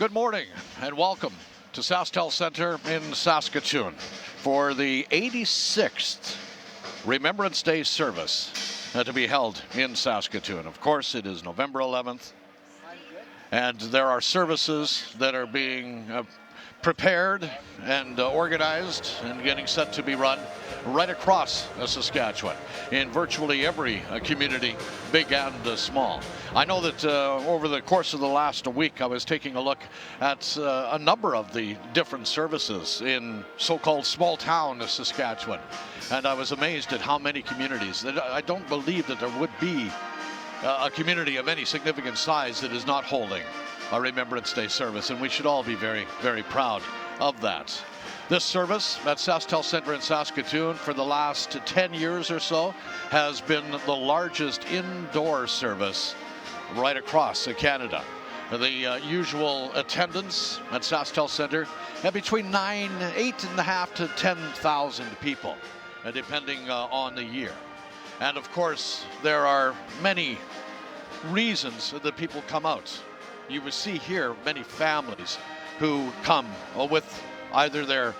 Good morning and welcome to SaskTel Center in Saskatoon for the 86th Remembrance Day service to be held in Saskatoon. Of course, it is November 11th, and there are services that are being prepared and organized and getting set to be run right across Saskatchewan in virtually every community, big and small. I know that over the course of the last week, I was taking a look at a number of the different services in so-called small town Saskatchewan, and I was amazed at how many communities. I don't believe that there would be a community of any significant size that is not holding a Remembrance Day service, and we should all be very, very proud of that. This service at SaskTel Center in Saskatoon for the last 10 years or so has been the largest indoor service right across Canada. The usual attendance at SaskTel Center at between 8,500 to 10,000 people, depending on the year. And of course, there are many reasons that people come out. You will see here many families who come with either their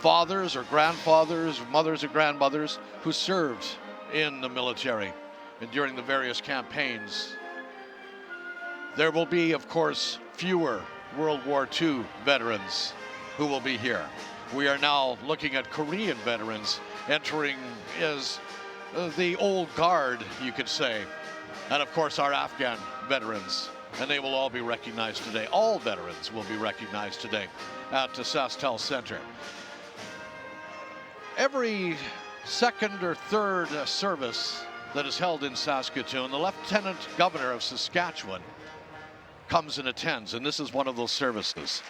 fathers or grandfathers, or mothers or grandmothers who served in the military and during the various campaigns. There will be, of course, fewer World War II veterans who will be here. We are now looking at Korean veterans entering as the old guard, you could say, and of course our Afghan veterans, and they will all be recognized today. All veterans will be recognized today at the SaskTel Center. Every second or third service that is held in Saskatoon, the Lieutenant Governor of Saskatchewan comes and attends, and this is one of those services.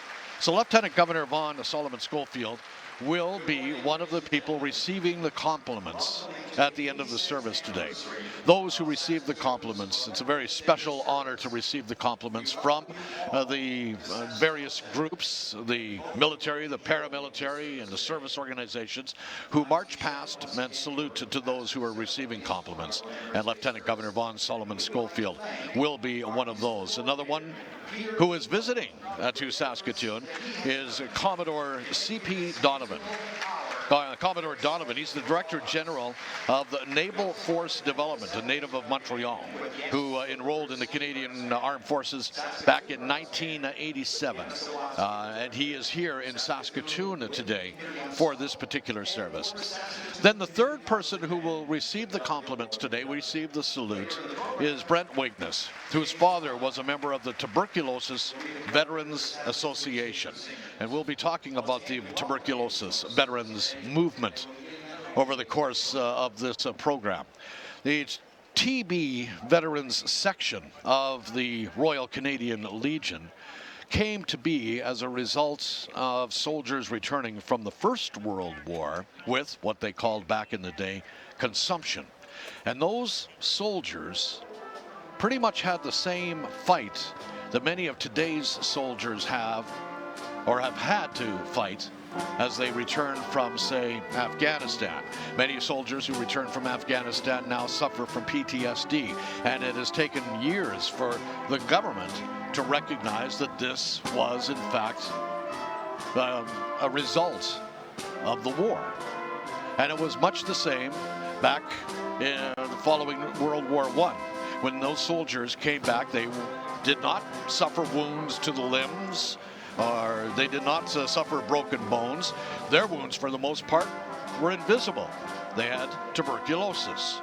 So Lieutenant Governor Vaughan Solomon Schofield will be one of the people receiving the compliments at the end of the service today. Those who receive the compliments, it's a very special honor to receive the compliments from the various groups, the military, the paramilitary, and the service organizations who march past and salute to those who are receiving compliments. And Lieutenant Governor Vaughan Solomon Schofield will be one of those. Another one who is visiting to Saskatoon is Commodore C.P. Donovan. Commodore Donovan, he's the Director General of the Naval Force Development, a native of Montreal, who enrolled in the Canadian Armed Forces back in 1987. And he is here in Saskatoon today for this particular service. Then the third person who will receive the compliments today, receive the salute, is Brent Wigness, whose father was a member of the Tuberculosis Veterans Association. And we'll be talking about the tuberculosis veterans movement over the course of this program. The TB Veterans section of the Royal Canadian Legion came to be as a result of soldiers returning from the First World War with what they called back in the day consumption. And those soldiers pretty much had the same fight that many of today's soldiers have or have had to fight as they return from, say, Afghanistan. Many soldiers who return from Afghanistan now suffer from PTSD, and it has taken years for the government to recognize that this was, in fact, a result of the war. And it was much the same back in following World War I. When those soldiers came back, they did not suffer wounds to the limbs, or they did not suffer broken bones. Their wounds, for the most part, were invisible. They had tuberculosis.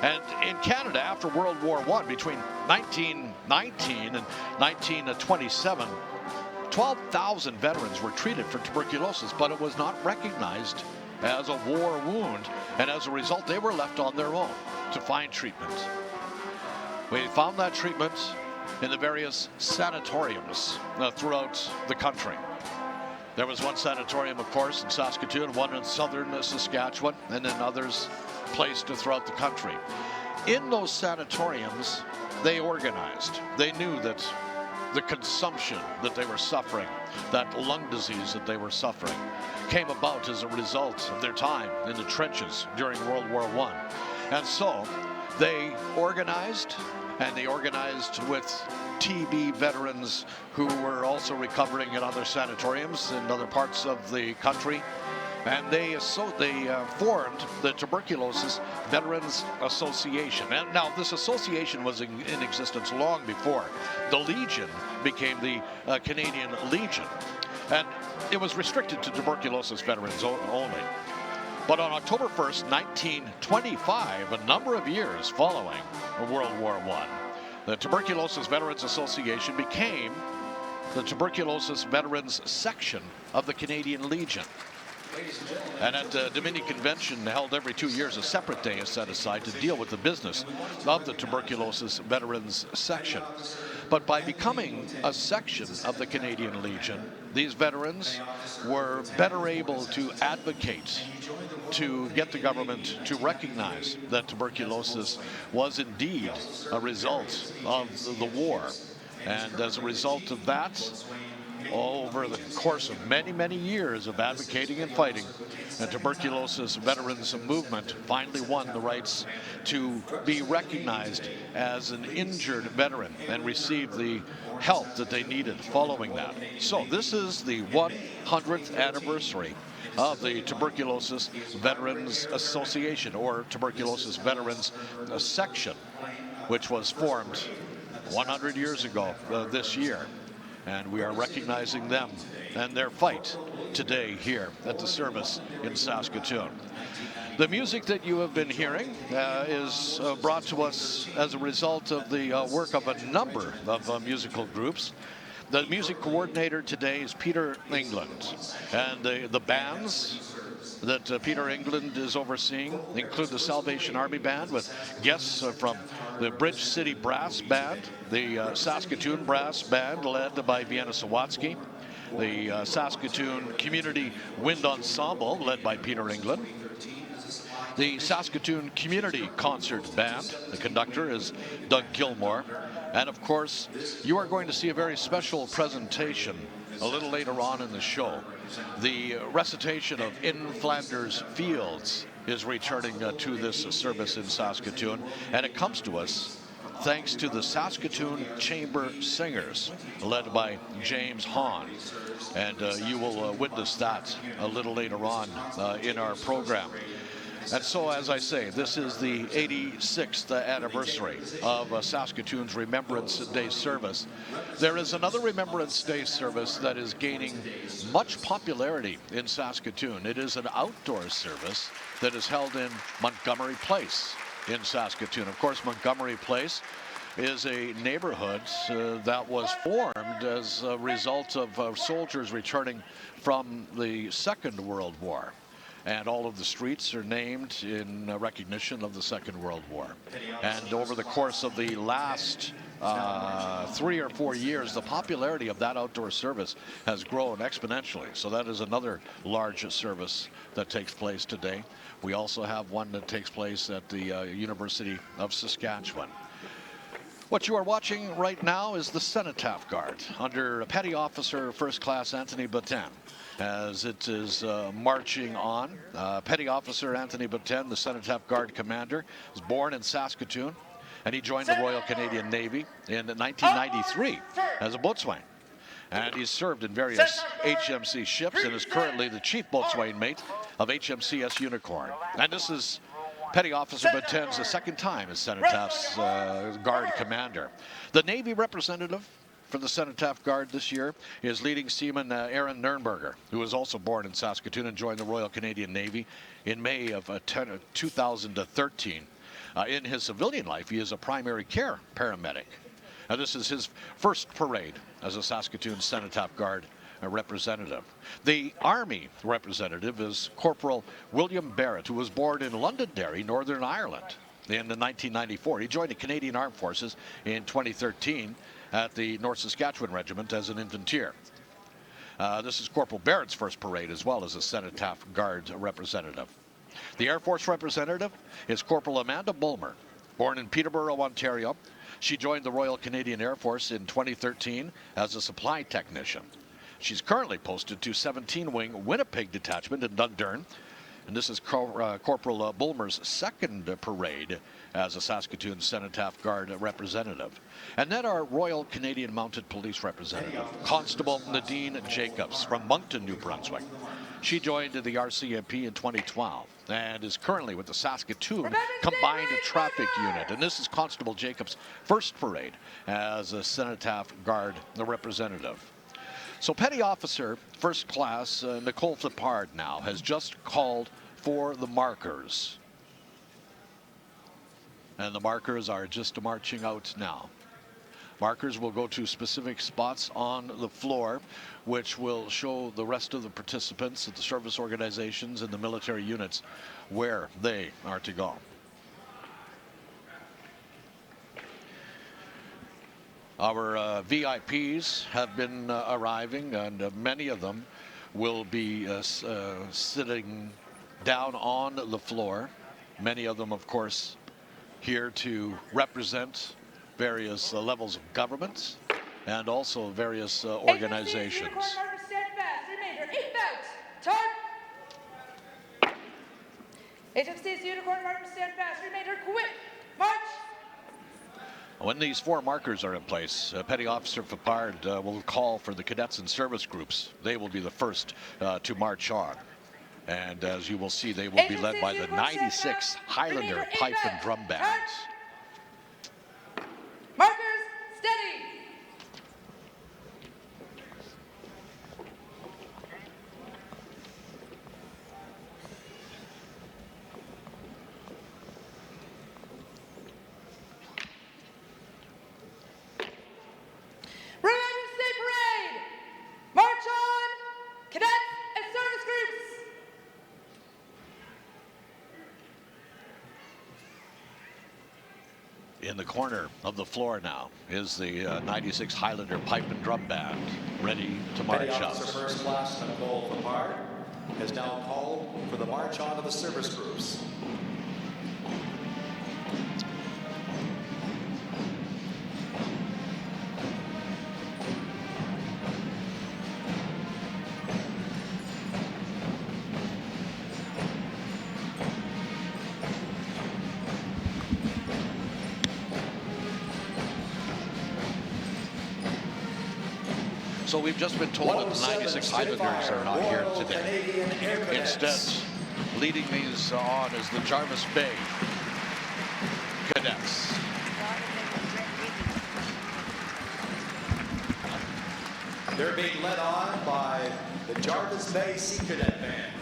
And in Canada, after World War I, between 1919 and 1927, 12,000 veterans were treated for tuberculosis, but it was not recognized as a war wound, and as a result, they were left on their own to find treatment. We found that treatment in the various sanatoriums throughout the country. There was one sanatorium, of course, in Saskatoon, one in southern Saskatchewan, and then others placed throughout the country. In those sanatoriums, they organized. They knew that the consumption that they were suffering, that lung disease that they were suffering, came about as a result of their time in the trenches during World War I. And so they organized, and they organized with TB veterans who were also recovering in other sanatoriums in other parts of the country. And they formed the Tuberculosis Veterans Association. And now this association was in existence long before the Legion became the Canadian Legion. And it was restricted to tuberculosis veterans only. But on October 1st, 1925, a number of years following World War I, the Tuberculosis Veterans Association became the Tuberculosis Veterans Section of the Canadian Legion. And at the Dominion Convention held every 2 years, a separate day is set aside to deal with the business of the Tuberculosis Veterans Section. But by becoming a section of the Canadian Legion, these veterans were better able to advocate to get the government to recognize that tuberculosis was indeed a result of the war. And as a result of that, over the course of many, many years of advocating and fighting, the tuberculosis veterans movement finally won the rights to be recognized as an injured veteran and receive the help that they needed following that. So this is the 100th anniversary of the Tuberculosis Veterans Association, or Tuberculosis Veterans Section, which was formed 100 years ago this year. And we are recognizing them and their fight today here at the service in Saskatoon. The music that you have been hearing is brought to us as a result of the work of a number of musical groups. The music coordinator today is Peter England, and the bands that Peter England is overseeing include the Salvation Army Band with guests from the Bridge City Brass Band, the Saskatoon Brass Band led by Vienna Sawatsky, the Saskatoon Community Wind Ensemble led by Peter England, the Saskatoon Community Concert Band, the conductor is Doug Gilmore, and of course you are going to see a very special presentation a little later on in the show. The recitation of In Flanders Fields is returning to this service in Saskatoon, and it comes to us thanks to the Saskatoon Chamber Singers, led by James Hahn. And you will witness that a little later on in our program. And so, as I say, this is the 86th anniversary of Saskatoon's Remembrance Day service. There is another Remembrance Day service that is gaining much popularity in Saskatoon. It is an outdoor service that is held in Montgomery Place in Saskatoon. Of course, Montgomery Place is a neighborhood that was formed as a result of soldiers returning from the Second World War. And all of the streets are named in recognition of the Second World War. And over the course of the last 3 or 4 years, the popularity of that outdoor service has grown exponentially. So that is another large service that takes place today. We also have one that takes place at the University of Saskatchewan. What you are watching right now is the Cenotaph Guard under Petty Officer First Class Anthony Batten. As it is marching on, Petty Officer Anthony Batten, the Cenotaph Guard commander, was born in Saskatoon, and he joined the Royal Canadian Navy in 1993 as a boatswain. And he's served in various HMC ships and is currently the chief boatswain mate of HMCS Unicorn. And this is Petty Officer Batten's second time as Cenotaph's Guard commander. The Navy representative for the Cenotaph Guard this year is leading seaman Aaron Nurnberger, who was also born in Saskatoon and joined the Royal Canadian Navy in May of 2013. In his civilian life, he is a primary care paramedic. Now, this is his first parade as a Saskatoon Cenotaph Guard representative. The Army representative is Corporal William Barrett, who was born in Londonderry, Northern Ireland in 1994. He joined the Canadian Armed Forces in 2013 at the North Saskatchewan Regiment as an infanteer. This is Corporal Barrett's first parade as well as a Cenotaph Guard representative. The Air Force representative is Corporal Amanda Bulmer, born in Peterborough, Ontario. She joined the Royal Canadian Air Force in 2013 as a supply technician. She's currently posted to 17 Wing Winnipeg Detachment in Dundurn. And this is Corporal Bulmer's second parade as a Saskatoon Cenotaph Guard representative. And then our Royal Canadian Mounted Police representative, Constable Nadine Jacobs from Moncton, New Brunswick. She joined the RCMP in 2012 and is currently with the Saskatoon Combined Traffic Unit. And this is Constable Jacobs' first parade as a Cenotaph Guard representative. So Petty Officer First Class Nicole Flippard now has just called for the markers. And the markers are just marching out now. Markers will go to specific spots on the floor, which will show the rest of the participants at the service organizations and the military units where they are to go. Our VIPs have been arriving, and many of them will be sitting down on the floor. Many of them, of course, here to represent various levels of government and also various organizations. HFC's Unicorn Marker stand fast. Remainder quit. March. When these four markers are in place, Petty Officer Flippard will call for the cadets and service groups. They will be the first to march on. And as you will see, they will be led by the 96 Highlander Pipe and Drum Bands. Markers, steady. Remembrance Day Parade. March on, cadets and service groups. In the corner of the floor now is the 96 Highlander Pipe and Drum Band, ready to march Petty out. Officer First Class Nicole Flippard has now called for the march on of the service groups. So we've just been told that the 96 Highlanders are not here today. Instead, leading these on is the Jarvis Bay Cadets. They're being led on by the Jarvis Bay Sea Cadet Band.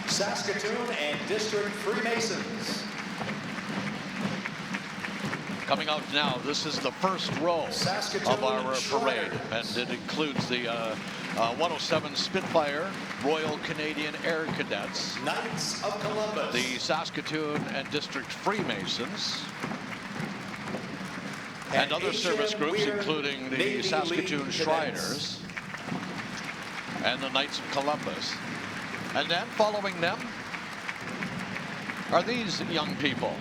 Saskatoon and District Freemasons. Coming out now, this is the first row of our parade, and it includes the 107 Spitfire Royal Canadian Air Cadets, Knights of Columbus, the Saskatoon and District Freemasons, and other service groups, including the Navy Saskatoon League Shriners and the Knights of Columbus. And then following them are these young people,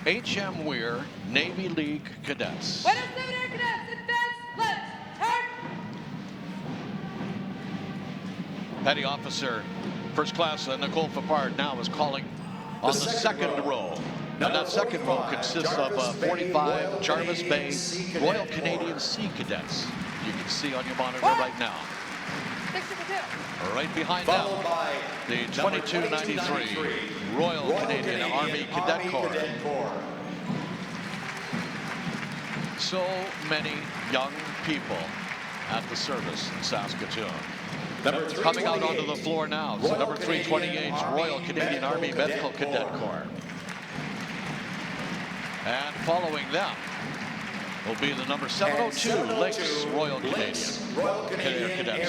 H.M. Weir Navy League Cadets. 107 Air Cadets, advance, left, turn. Petty Officer First Class Nicole Flippard now is calling on the second row. And that second row consists of 45 Jarvis Bay Royal Canadian Sea Cadets. You can see on your monitor right now. Right behind them, the 2293 Royal Canadian Army Cadet Corps. So many young people at the service in Saskatoon. Coming out onto the floor now is the number 328 Royal Canadian Army Medical Cadet Corps. And following them will be the number 702 Lakes Royal Canadian Cadet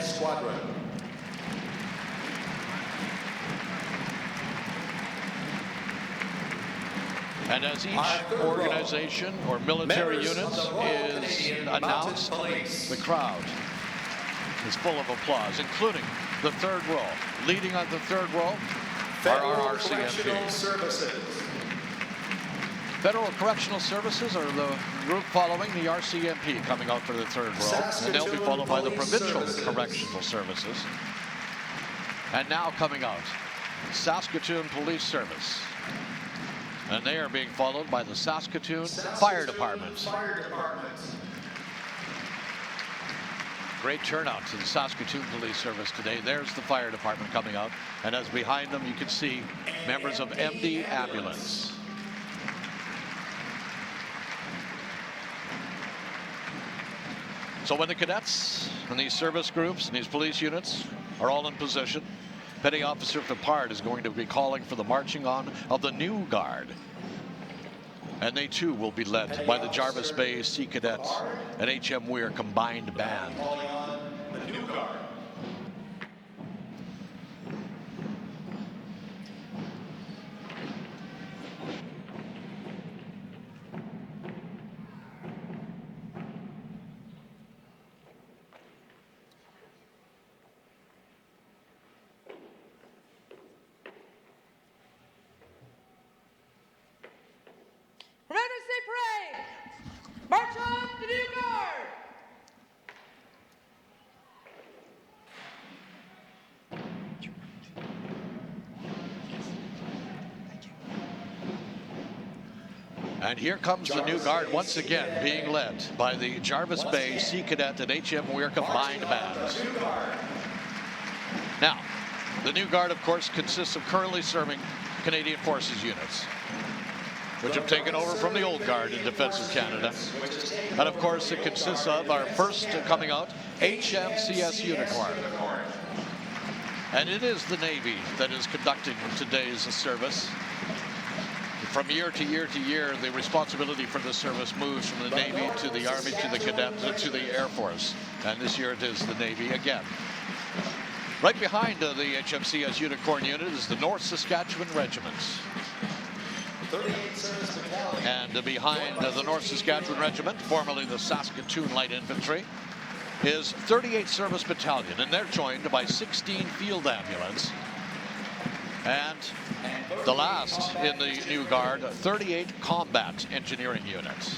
Squadron. And as each organization or military unit is announced, the crowd is full of applause, including the third row. Leading on the third row are our RCMP. Federal Correctional Services are the group following the RCMP coming out for the third row. And they'll be followed by the Provincial Correctional Services. And now coming out, Saskatoon Police Service. And they are being followed by the Saskatoon Fire Department. Great turnout to the Saskatoon Police Service today. There's the fire department coming out. And as behind them, you can see members of MD Ambulance. So when the cadets and these service groups and these police units are all in position, Petty Officer Fipard is going to be calling for the marching on of the new guard. And they too will be led by the Jarvis Bay Sea Cadet and HM Weir combined band. Remembrance Day Parade! March on the new guard! And here comes the new guard once again, being led by the Jarvis Bay Sea Cadet and HM Weir combined bands. Now, the new guard, of course, consists of currently serving Canadian Forces units, which have taken over from the old guard in Defense of Canada. And of course, it consists of our first coming out, HMCS Unicorn. And it is the Navy that is conducting today's service. From year to year to year, the responsibility for this service moves from the Navy to the Army to the Cadets to the Air Force. And this year it is the Navy again. Right behind the HMCS Unicorn unit is the North Saskatchewan Regiment. And behind the North Saskatchewan Regiment, formerly the Saskatoon Light Infantry, is 38th Service Battalion, and they're joined by 16 Field Ambulance. And the last in the new guard, 38 Combat Engineering Units.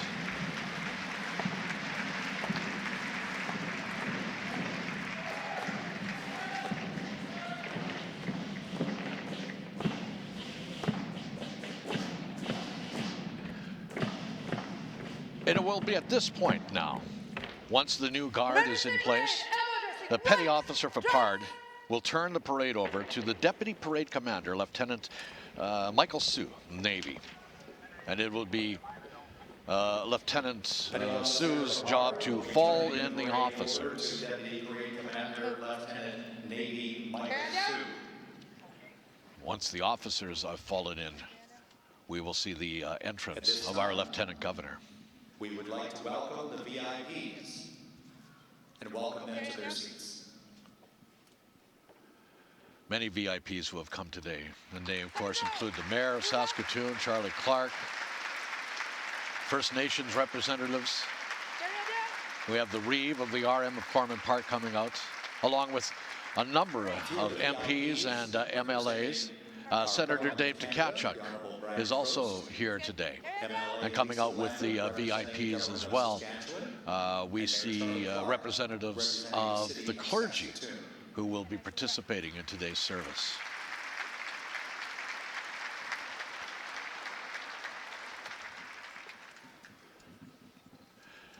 And it will be at this point now, once the new guard is in place, the Petty Officer Fipard will turn the parade over to the Deputy Parade Commander, Lieutenant Michael Sue, Navy. And it will be Lieutenant Sue's job to fall in the officers. Deputy Parade Commander, Lieutenant Navy Michael Sue. Once the officers have fallen in, we will see the entrance of our Lieutenant Governor. We would like to welcome the VIPs and welcome them to their seats. Many VIPs who have come today, and they of course include the Mayor of Saskatoon, Charlie Clark, First Nations representatives. We have the Reeve of the RM of Corman Park coming out, along with a number of MPs and MLAs. Senator Dave Tkachuk is also here today and coming out with the VIPs as well. We see representatives of the clergy who will be participating in today's service.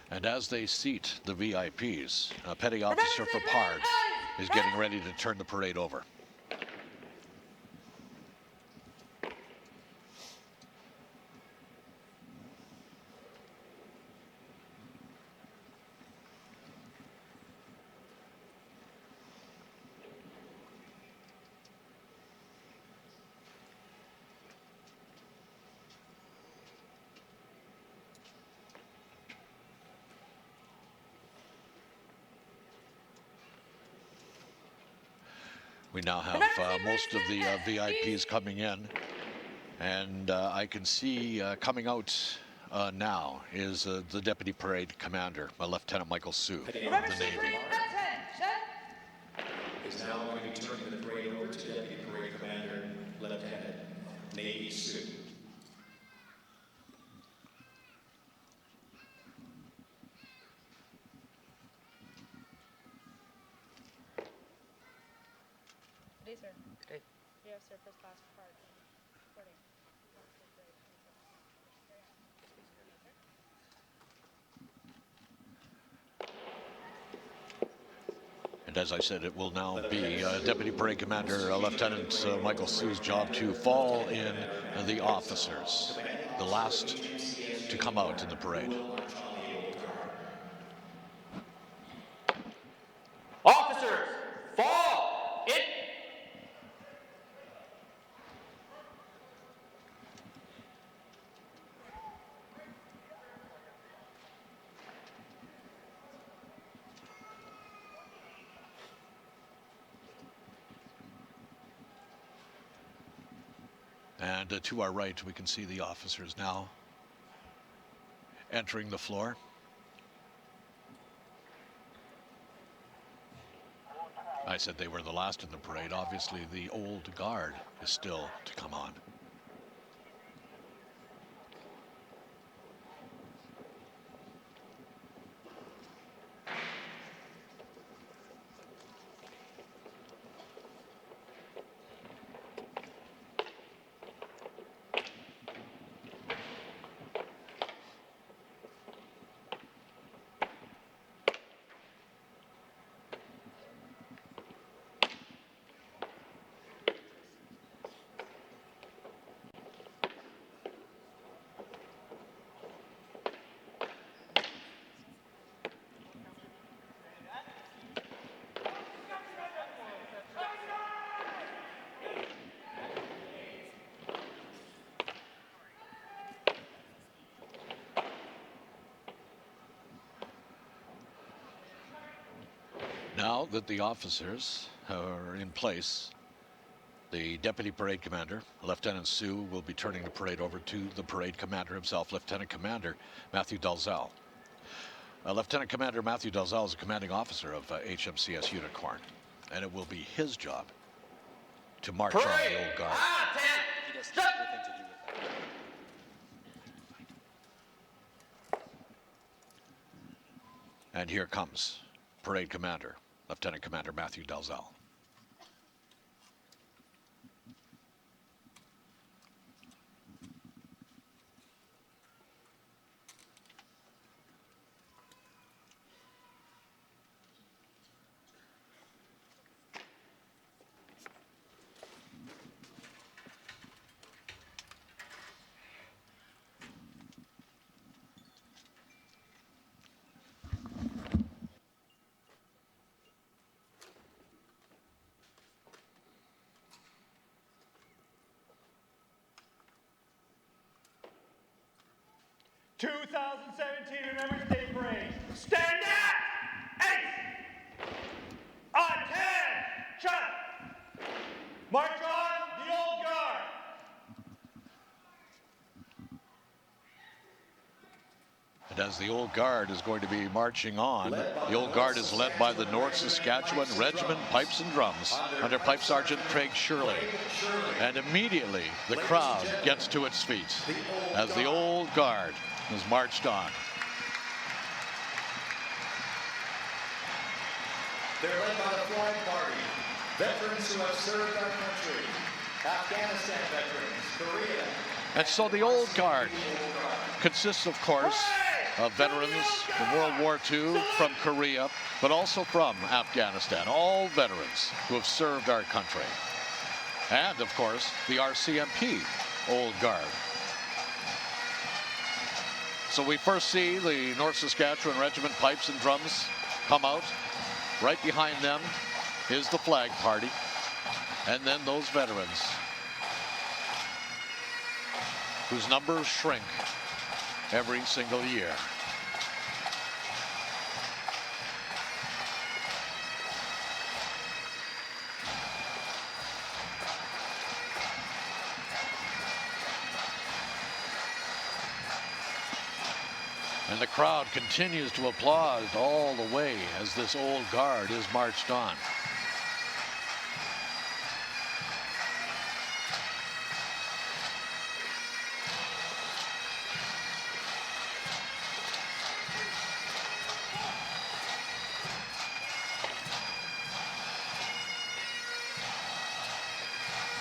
And as they seat the VIPs, Petty Officer Fipard is getting ready to turn the parade over. We now have most of the VIPs coming in, and I can see coming out now is the Deputy Parade Commander, Lieutenant Michael Sue of the Navy. Is now going to be turning the parade over to Deputy Parade Commander, Lieutenant Navy Sue. Good day, sir. Good day. You have sir first class card. Reporting. And as I said, it will now be Deputy Parade Commander Lieutenant Michael Sue's job to fall in the officers, the last to come out in the parade. Officers, fall! In! And to our right, we can see the officers now entering the floor. I said they were the last in the parade. Obviously, the old guard is still to come on. Now that the officers are in place, the Deputy Parade Commander, Lieutenant Sue, will be turning the parade over to the Parade Commander himself, Lieutenant Commander Matthew Dalzell. Lieutenant Commander Matthew Dalzell is a commanding officer of HMCS Unicorn, and it will be his job to march on the old guard. He doesn't have anything to do with that. And here comes Parade Commander, Lieutenant Commander Matthew Dalzell. Remembrance Day Parade. Stand at 8. On 10. Shut. March on the old guard. And as the old guard is going to be marching on, the old guard is led by the North Saskatchewan Regiment Pipes and Drums under Pipe Sergeant Craig Shirley. And immediately the crowd gets to its feet as the old guard is marched on. They're led by the flying party, veterans who have served our country, Afghanistan veterans, Korea. And so the old guard consists, of course, of veterans from World War II, from Korea, but also from Afghanistan, all veterans who have served our country. And, of course, the RCMP Old Guard. So we first see the North Saskatchewan Regiment Pipes and Drums come out. Right behind them is the flag party, and then those veterans whose numbers shrink every single year. And the crowd continues to applaud all the way as this old guard is marched on.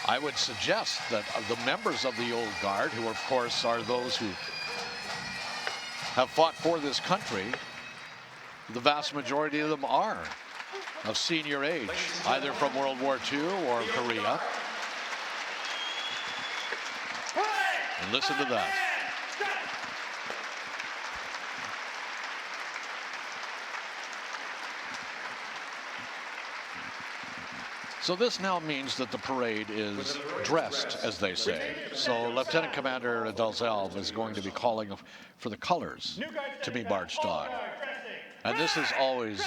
I would suggest that the members of the Old Guard, who of course are those who have fought for this country, the vast majority of them are of senior age, either from World War II or Korea. And listen to that. So this now means that the parade is dressed, as they say. So Lieutenant Commander Dalzell is going to be calling for the colors to be marched on. And this is always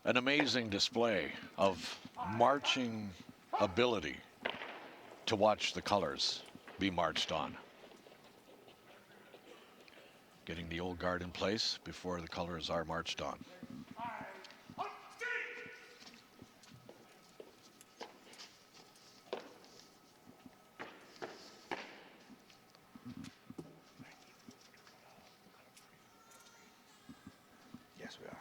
an amazing display of marching ability to watch the colors be marched on. Getting the Old Guard in place before the colors are marched on. Yes, we are.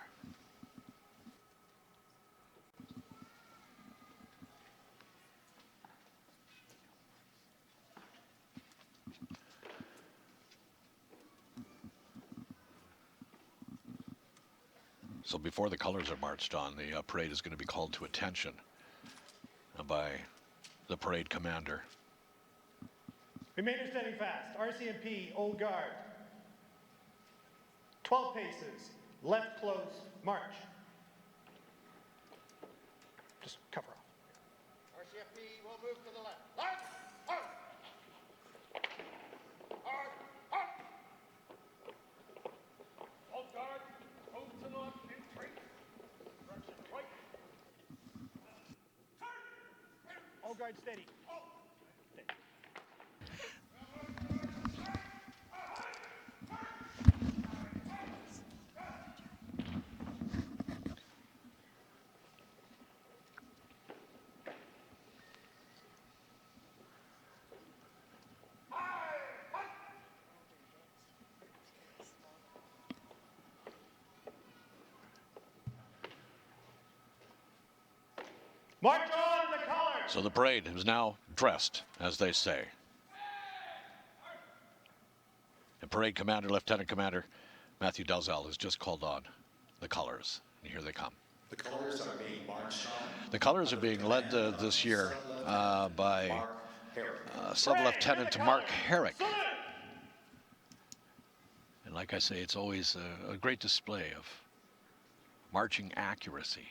So before the colors are marched on, the parade is going to be called to attention by the parade commander. Remain standing fast. RCMP, Old Guard. 12 paces. Left close. March. Just cover off. RCFP will move to the left. Left! Hard! Hard! Hard! Old Guard, move to the left in 3. Direction right. Old Guard, steady. Steady. March on the colors! So the parade is now dressed, as they say. The parade commander, Lieutenant Commander Matthew Dalzell, has just called on the colors. And here they come. The colors are being marched on. The colors are being led this year by Sub-Lieutenant Mark Herrick. And like I say, it's always a great display of marching accuracy.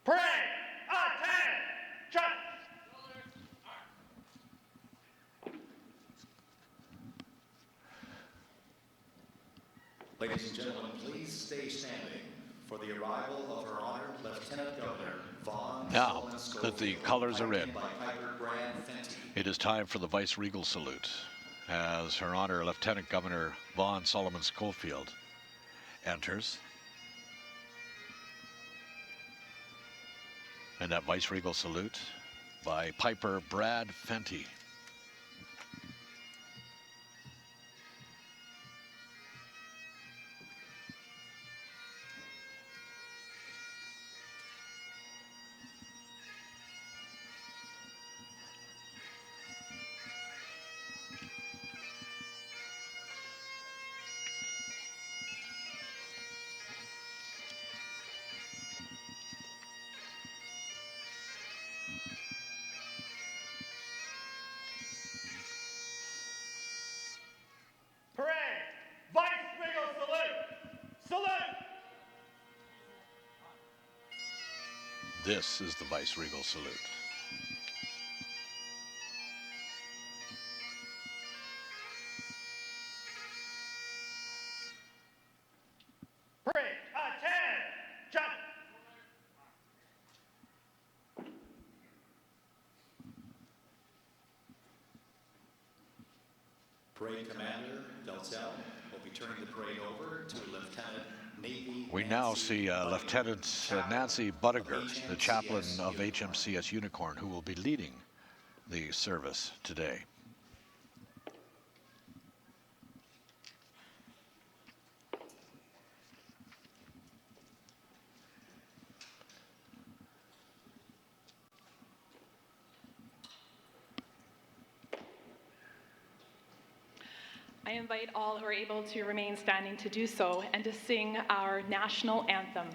Parade! Attention! Ladies and gentlemen, please stay standing for the arrival of Her Honor Lieutenant Governor Vaughn Now Solomon Schofield, that the colors are in, by Piper Grand Fenty. it is time for the Vice Regal salute, as Her Honor Lieutenant Governor Vaughn Solomon Schofield enters. And that Vice Regal salute by Piper Brad Fenty. This is the vice-regal salute. Parade, attention! Parade Commander Delcel will be turning the parade over to Lieutenant Navy. We now see Lieutenant Nancy Budiger, the chaplain of HMCS Unicorn, who will be leading the service today. I invite all who are able to remain standing to do so and to sing our national anthem.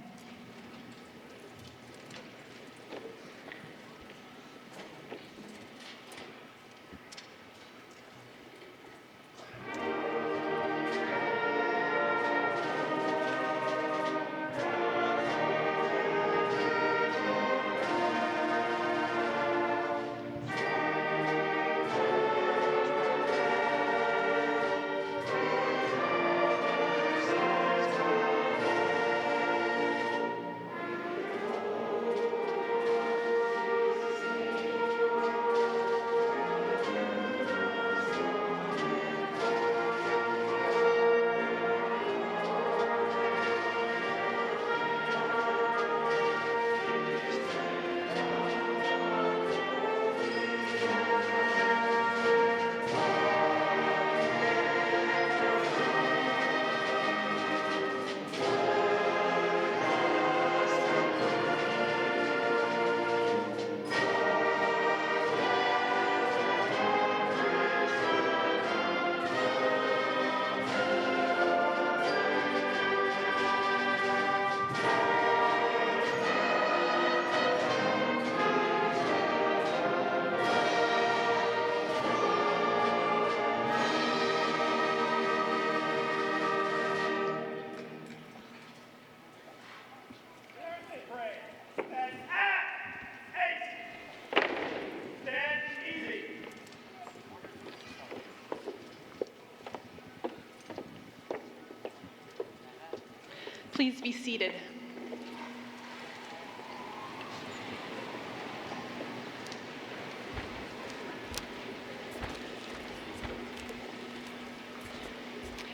Please be seated.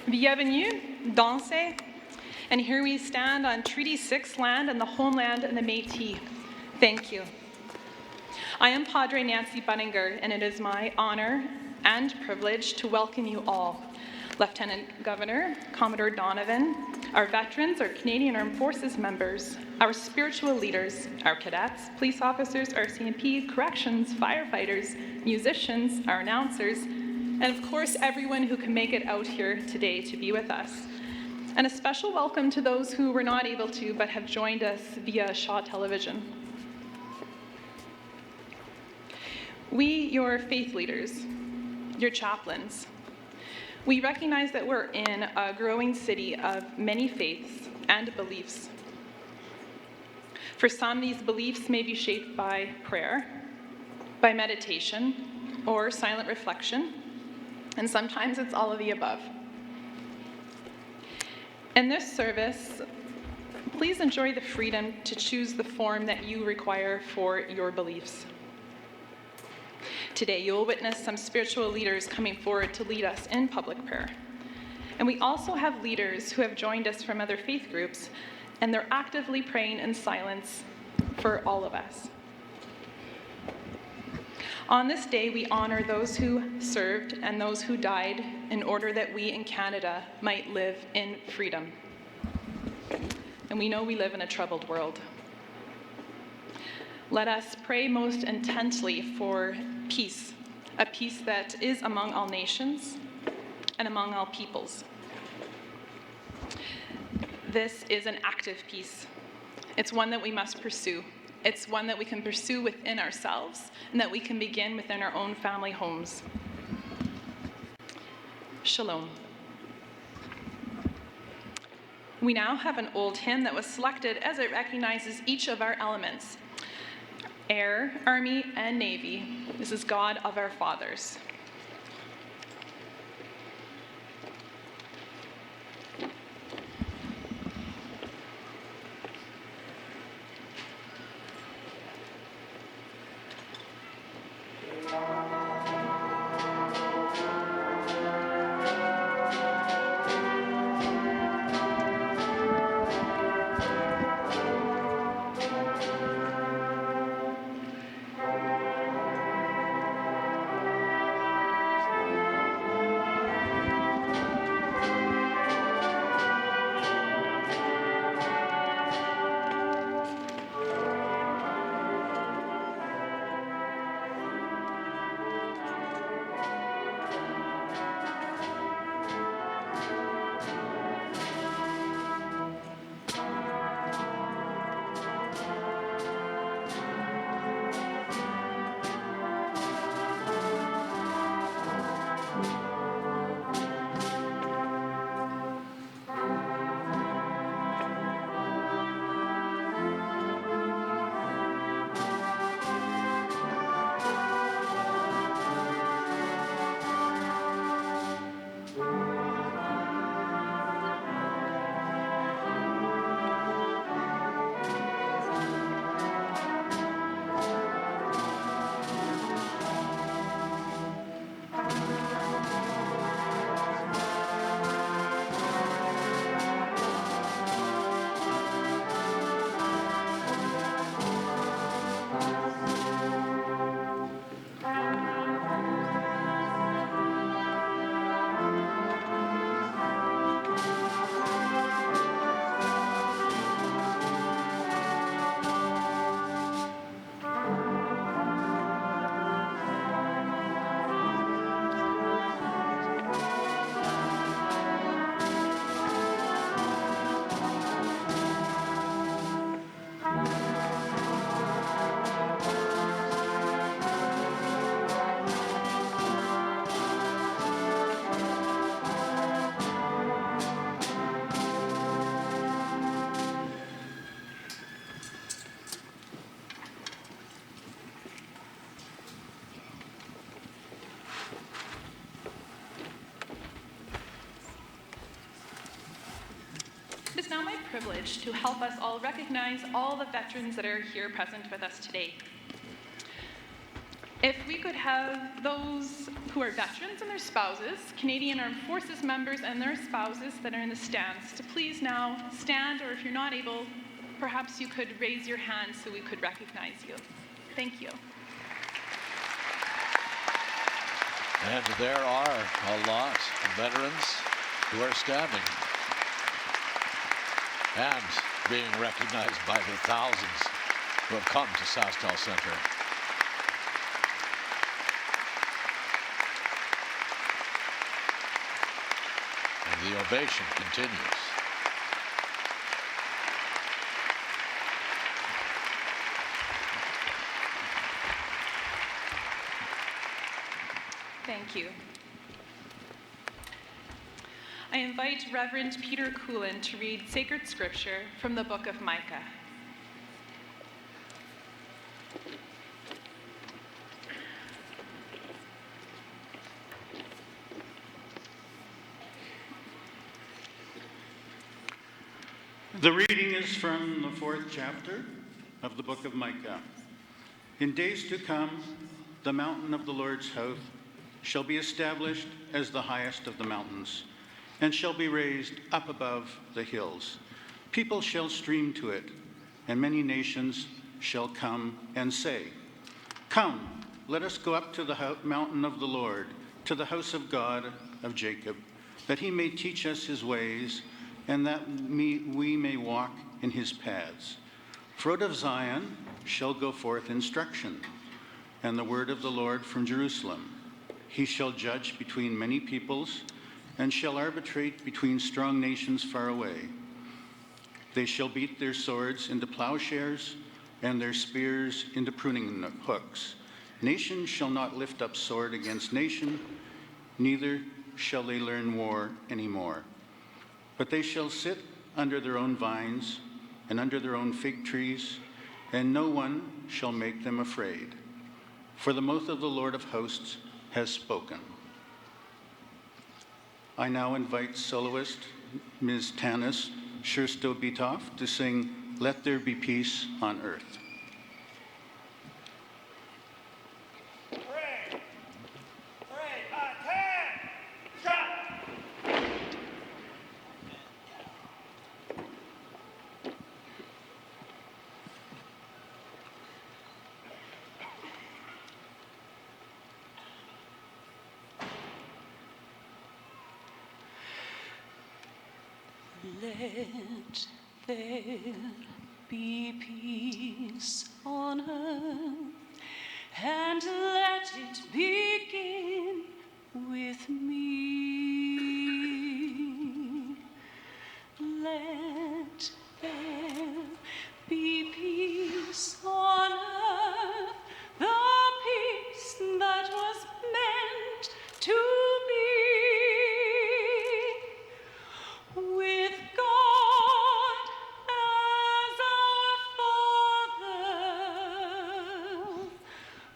Bienvenue, dansez. And here we stand on Treaty 6 land and the homeland and the Métis. Thank you. I am Padre Nancy Budiger, and it is my honor and privilege to welcome you all. Lieutenant Governor, Commodore Donovan, our veterans, our Canadian Armed Forces members, our spiritual leaders, our cadets, police officers, RCMP, corrections, firefighters, musicians, our announcers, and of course everyone who can make it out here today to be with us. And a special welcome to those who were not able to but have joined us via Shaw Television. We, your faith leaders, your chaplains, we recognize that we're in a growing city of many faiths and beliefs. For some, these beliefs may be shaped by prayer, by meditation, or silent reflection, and sometimes it's all of the above. In this service, please enjoy the freedom to choose the form that you require for your beliefs. Today, you'll witness some spiritual leaders coming forward to lead us in public prayer. And we also have leaders who have joined us from other faith groups, and they're actively praying in silence for all of us. On this day, we honor those who served and those who died in order that we in Canada might live in freedom. And we know we live in a troubled world. Let us pray most intensely for peace, a peace that is among all nations and among all peoples. This is an active peace. It's one that we must pursue. It's one that we can pursue within ourselves and that we can begin within our own family homes. Shalom. We now have an old hymn that was selected as it recognizes each of our elements. Air, Army, and Navy. This is God of our fathers. It is now my privilege to help us all recognize all the veterans that are here present with us today. If we could have those who are veterans and their spouses, Canadian Armed Forces members and their spouses that are in the stands, to please now stand, or if you're not able, perhaps you could raise your hand so we could recognize you. Thank you. And there are a lot of veterans who are standing and being recognized by the thousands who have come to Saskatoon Centre. And the ovation continues. Thank you. I invite Reverend Peter Coolin to read sacred scripture from the book of Micah. The reading is from the 4th chapter of the book of Micah. In days to come, the mountain of the Lord's house shall be established as the highest of the mountains, and shall be raised up above the hills. People shall stream to it, and many nations shall come and say, "Come, let us go up to the mountain of the Lord, to the house of God of Jacob, that he may teach us his ways, and that we may walk in his paths. For out of Zion shall go forth instruction, and the word of the Lord from Jerusalem. He shall judge between many peoples, and shall arbitrate between strong nations far away. They shall beat their swords into plowshares, and their spears into pruning hooks. Nation shall not lift up sword against nation, neither shall they learn war anymore. But they shall sit under their own vines and under their own fig trees, and no one shall make them afraid. For the mouth of the Lord of hosts has spoken. I now invite soloist Ms. Tanis Schersto-Bitoff to sing Let There Be Peace on Earth. Let there be peace on earth, and let it begin with me. Let there be peace on earth, the peace that was meant to be. With God as our Father,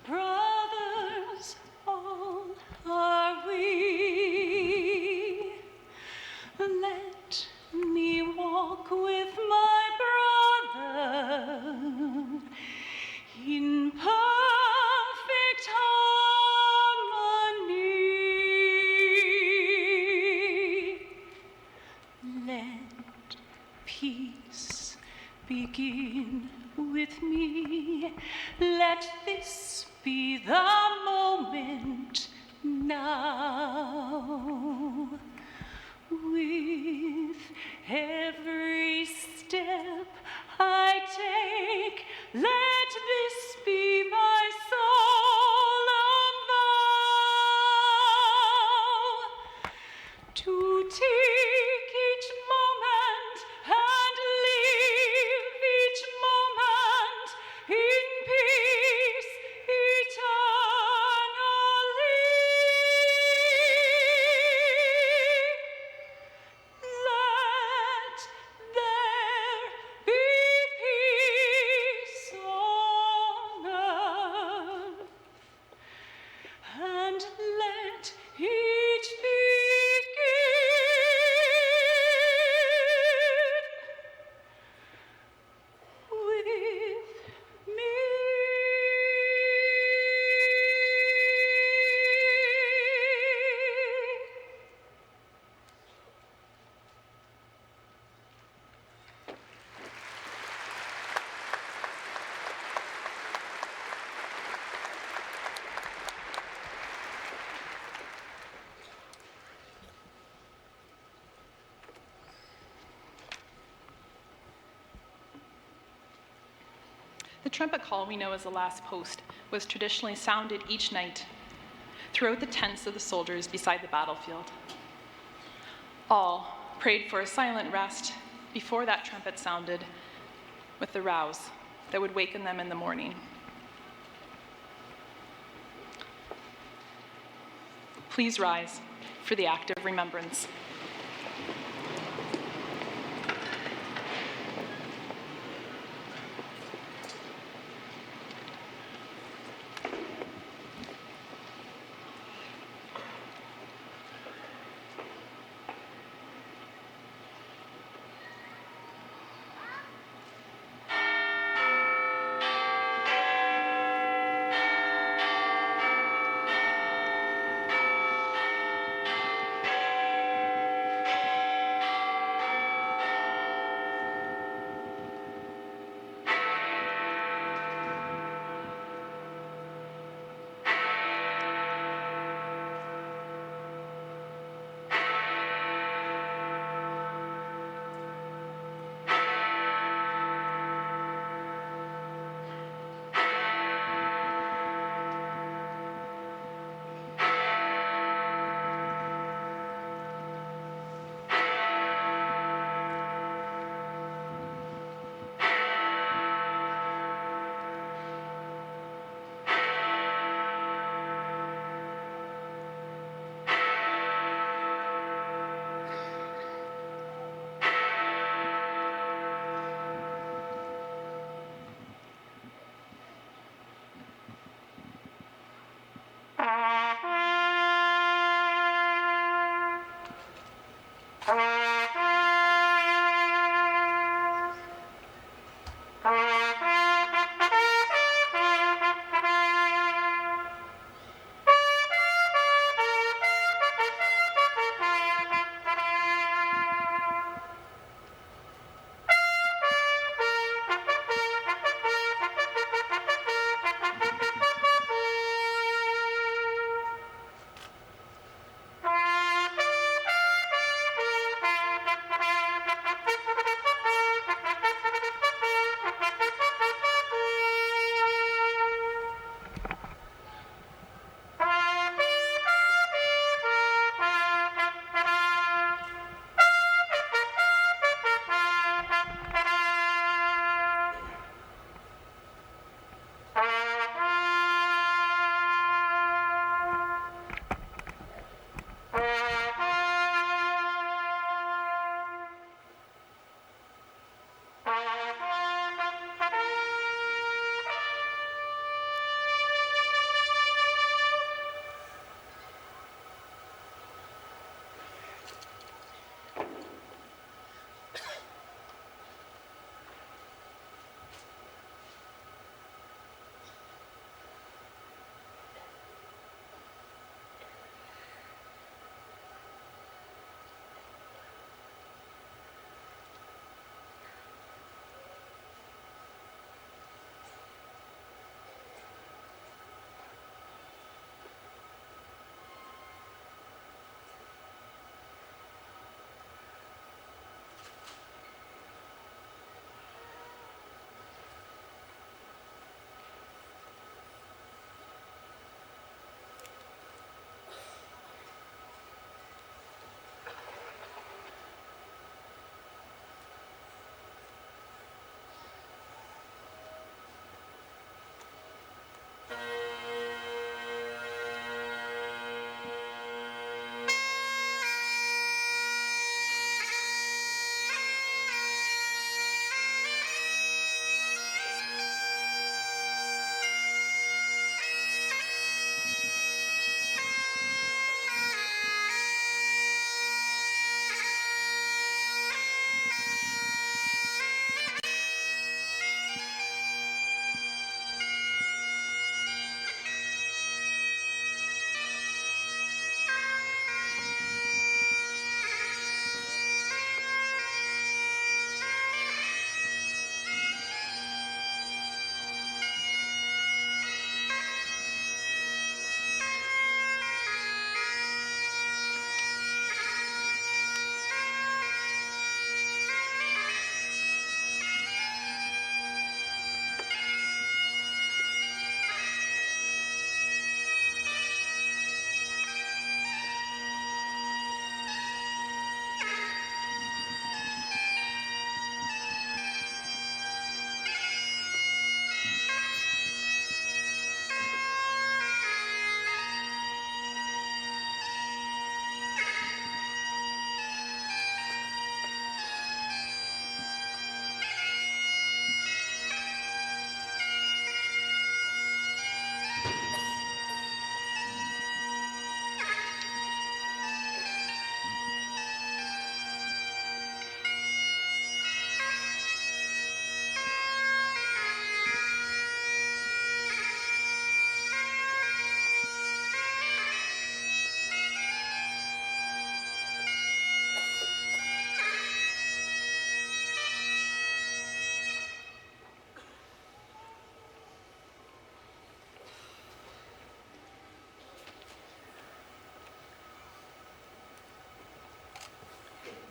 brothers all are we. Let me walk with my brother in perfect harmony. Let peace begin with me. Let this be the moment now. With every step I take, let this be my solemn vow. To take each moment and live each moment in peace eternally. Let there be peace on earth, and let each begin with me. The trumpet call we know as the last post was traditionally sounded each night throughout the tents of the soldiers beside the battlefield. All prayed for a silent rest before that trumpet sounded with the rouse that would waken them in the morning. Please rise for the act of remembrance.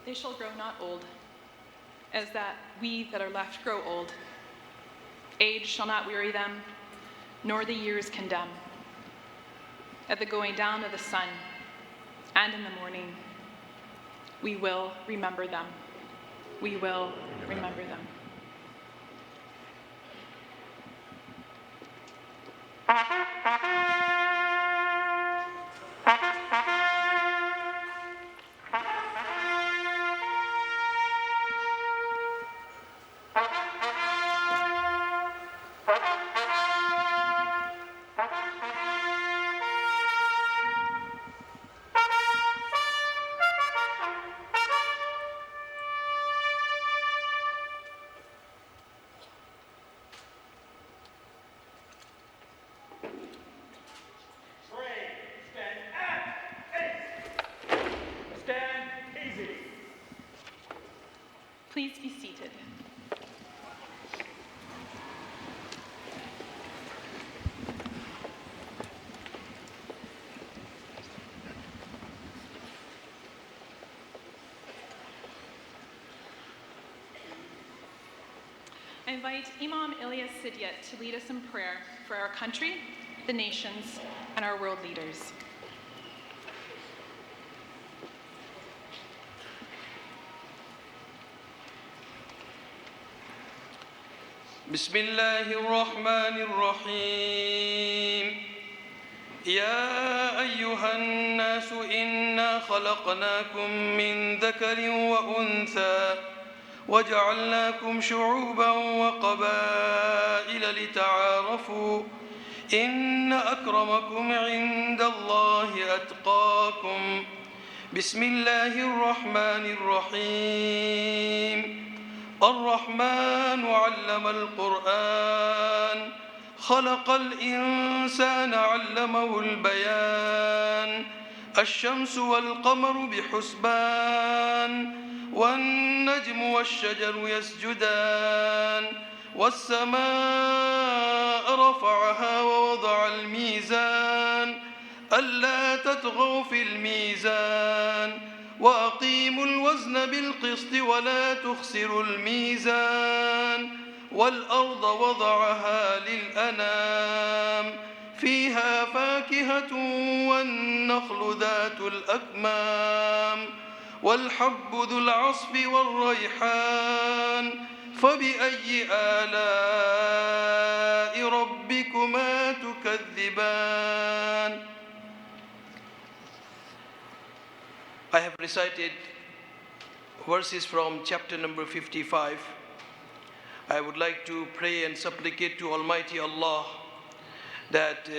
they shall grow not old, as that we that are left grow old. Age shall not weary them, nor the years condemn. At the going down of the sun, and in the morning, we will remember them. We will remember them. Please be seated. I invite Imam Ilyas Sidyat to lead us in prayer for our country, the nations, and our world leaders. بسم الله الرحمن الرحيم يا أيها الناس إنا خلقناكم من ذكر وأنثى وجعلناكم شعوبا وقبائل لتعارفوا إن أكرمكم عند الله أتقاكم بسم الله الرحمن الرحيم الرحمن علم القرآن خلق الإنسان علمه البيان الشمس والقمر بحسبان والنجم والشجر يسجدان والسماء رفعها ووضع الميزان ألا تطغوا في الميزان وأقيموا الوزن بالقسط ولا تخسروا الميزان والأرض وضعها للأنام فيها فاكهة والنخل ذات الأكمام والحب ذو العصف والريحان فبأي آلاء ربكما تكذبان I have recited verses from chapter number 55. I would like to pray and supplicate to Almighty Allah that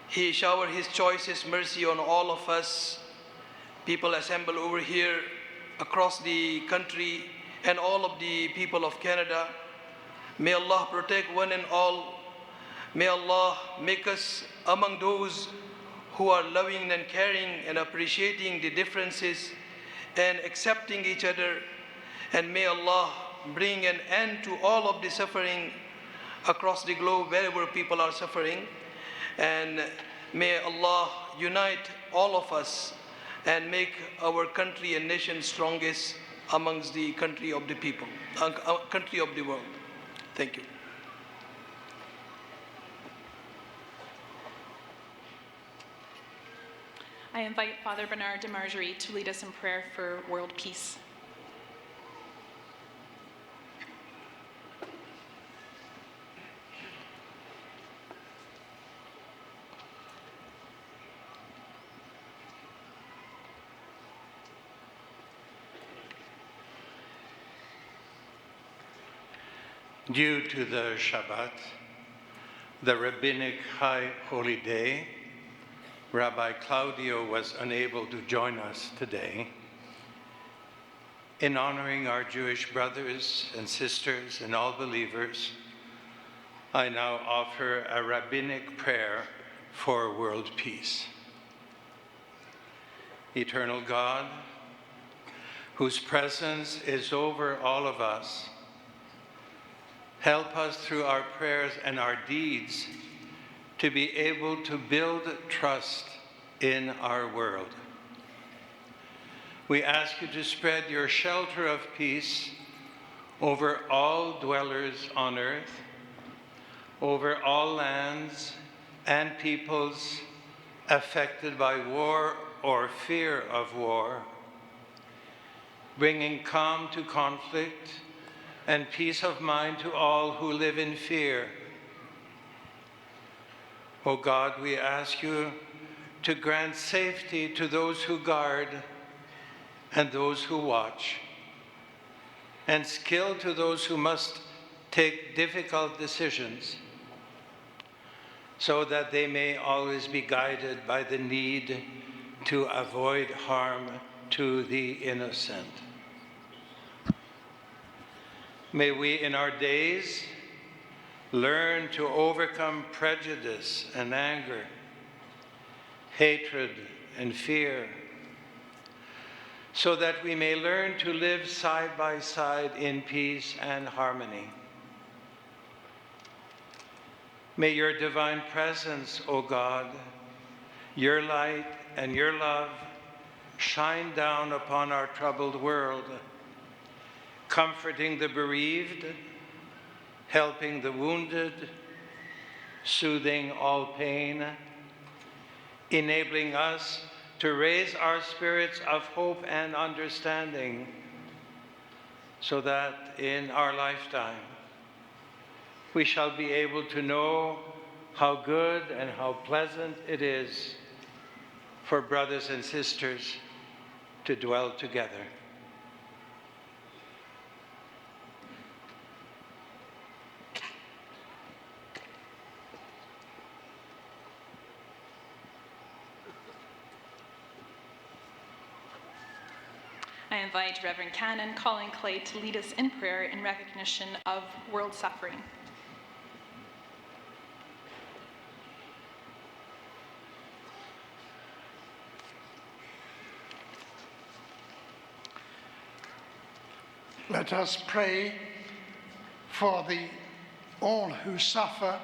He shower His choicest mercy on all of us, people assembled over here across the country and all of the people of Canada. May Allah protect one and all. May Allah make us among those who are loving and caring and appreciating the differences and accepting each other. And may Allah bring an end to all of the suffering across the globe wherever people are suffering. And may Allah unite all of us and make our country and nation strongest amongst the country of the people, country of the world. Thank you. I invite Father Bernard de Margerie to lead us in prayer for world peace. Due to the Shabbat, the rabbinic high holy day, Rabbi Claudio was unable to join us today. In honoring our Jewish brothers and sisters and all believers, I now offer a rabbinic prayer for world peace. Eternal God, whose presence is over all of us, help us through our prayers and our deeds to be able to build trust in our world. We ask you to spread your shelter of peace over all dwellers on earth, over all lands and peoples affected by war or fear of war, bringing calm to conflict and peace of mind to all who live in fear. O God, we ask you to grant safety to those who guard and those who watch, and skill to those who must take difficult decisions, so that they may always be guided by the need to avoid harm to the innocent. May we in our days learn to overcome prejudice and anger, hatred and fear, so that we may learn to live side by side in peace and harmony. May your divine presence, O God, your light and your love shine down upon our troubled world, comforting the bereaved, helping the wounded, soothing all pain, enabling us to raise our spirits of hope and understanding, so that in our lifetime we shall be able to know how good and how pleasant it is for brothers and sisters to dwell together. I invite Reverend Canon Colin Clay to lead us in prayer in recognition of world suffering. Let us pray for all who suffer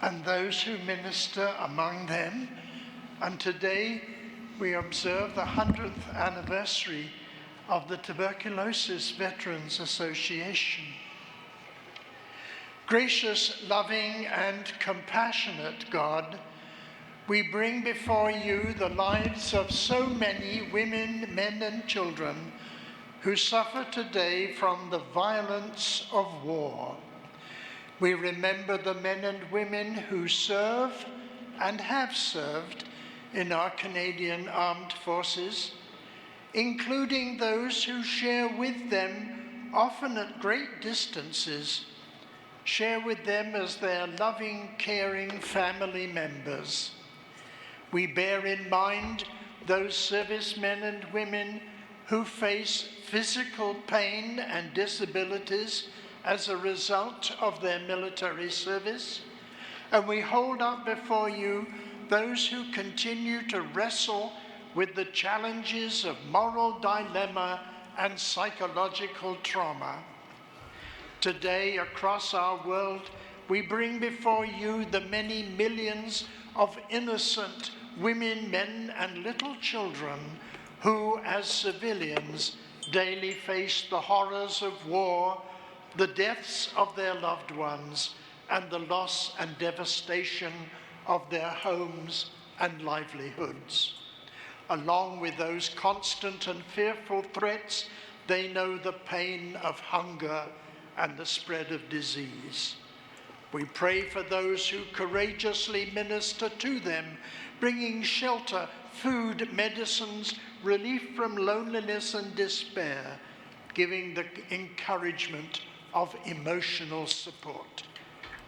and those who minister among them. And today we observe the 100th anniversary of the Tuberculosis Veterans Association. Gracious, loving, and compassionate God, we bring before you the lives of so many women, men, and children who suffer today from the violence of war. We remember the men and women who serve and have served in our Canadian Armed Forces, including those who share with them, often at great distances, share with them as their loving, caring family members. We bear in mind those servicemen and women who face physical pain and disabilities as a result of their military service, and we hold up before you those who continue to wrestle with the challenges of moral dilemma and psychological trauma. Today, across our world, we bring before you the many millions of innocent women, men, and little children who, as civilians, daily face the horrors of war, the deaths of their loved ones, and the loss and devastation of their homes and livelihoods. Along with those constant and fearful threats, they know the pain of hunger and the spread of disease. We pray for those who courageously minister to them, bringing shelter, food, medicines, relief from loneliness and despair, giving the encouragement of emotional support.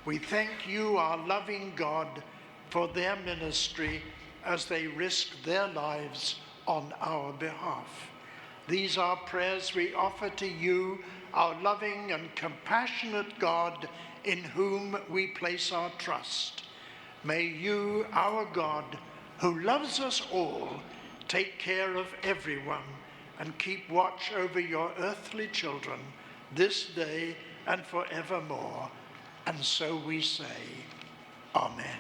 We thank you, our loving God, for their ministry as they risk their lives on our behalf. These are prayers we offer to you, our loving and compassionate God, in whom we place our trust. May you, our God, who loves us all, take care of everyone and keep watch over your earthly children this day and forevermore. And so we say, Amen.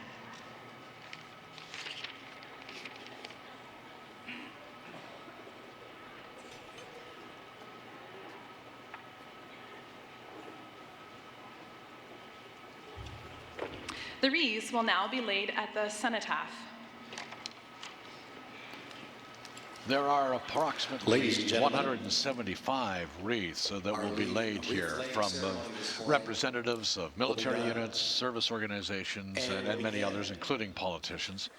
The wreaths will now be laid at the cenotaph. There are approximately Ladies and gentlemen, 175 wreaths that will be laid here from representatives of military units, service organizations, and many others, including politicians.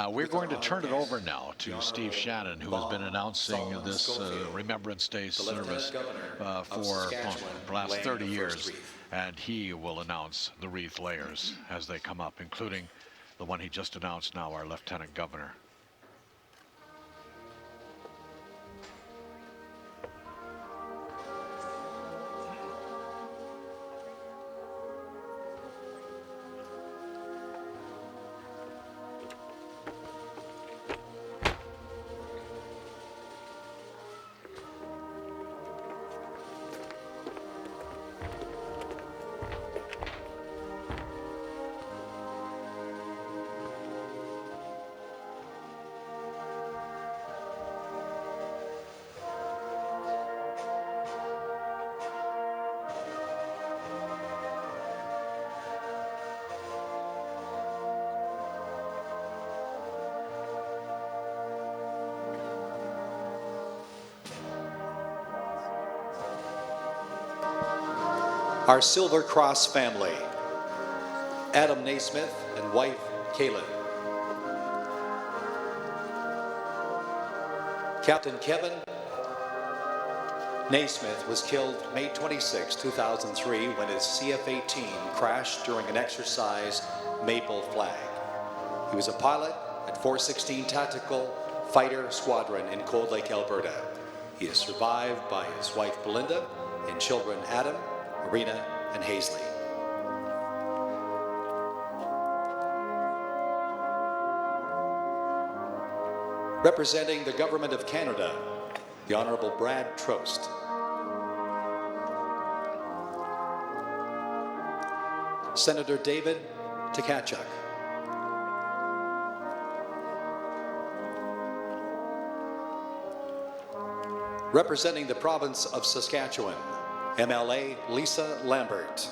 We're going to turn it over now to Steve Shannon, who has been announcing this Remembrance Day service for the last 30 years, and he will announce the wreath layers as they come up, including the one he just announced now, our Lieutenant Governor. Our Silver Cross family, Adam Naismith and wife Kaylin. Captain Kevin Naismith was killed May 26, 2003 when his CF-18 crashed during an exercise Maple Flag. He was a pilot at 416 Tactical Fighter Squadron in Cold Lake, Alberta. He is survived by his wife Belinda and children Adam, Marina, and Hazley. Representing the Government of Canada, the Honourable Brad Trost. Senator David Tkachuk. Representing the Province of Saskatchewan, MLA Lisa Lambert.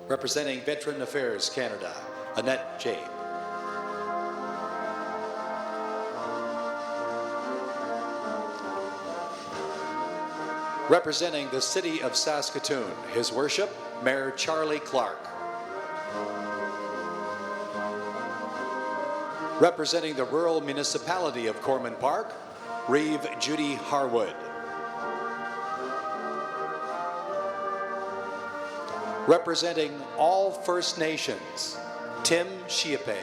Representing Veteran Affairs Canada, Annette Jade. Representing the City of Saskatoon, His Worship, Mayor Charlie Clark. Representing the rural municipality of Corman Park, Reeve Judy Harwood. Representing all First Nations, Tim Chiape.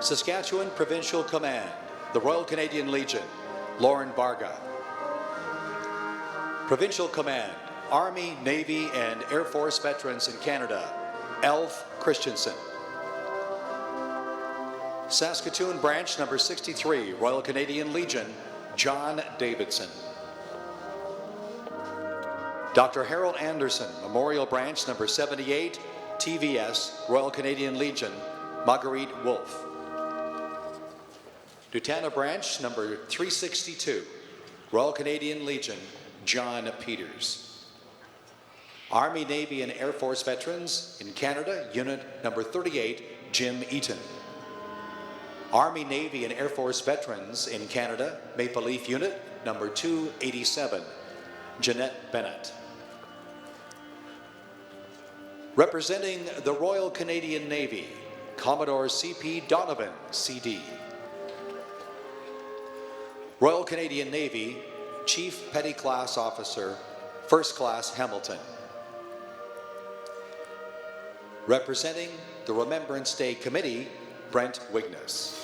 Saskatchewan Provincial Command, the Royal Canadian Legion, Lauren Barga. Provincial Command, Army, Navy, and Air Force Veterans in Canada, Elf Christensen. Saskatoon Branch number 63, Royal Canadian Legion, John Davidson. Dr. Harold Anderson, Memorial Branch number 78, TVS, Royal Canadian Legion, Marguerite Wolfe. Dutana Branch number 362, Royal Canadian Legion, John Peters. Army, Navy, and Air Force Veterans in Canada, Unit number 38, Jim Eaton. Army, Navy, and Air Force Veterans in Canada, Maple Leaf Unit number 287, Jeanette Bennett. Representing the Royal Canadian Navy, Commodore C.P. Donovan, CD. Royal Canadian Navy, Chief Petty Class Officer, First Class Hamilton. Representing the Remembrance Day Committee, Brent Wigness.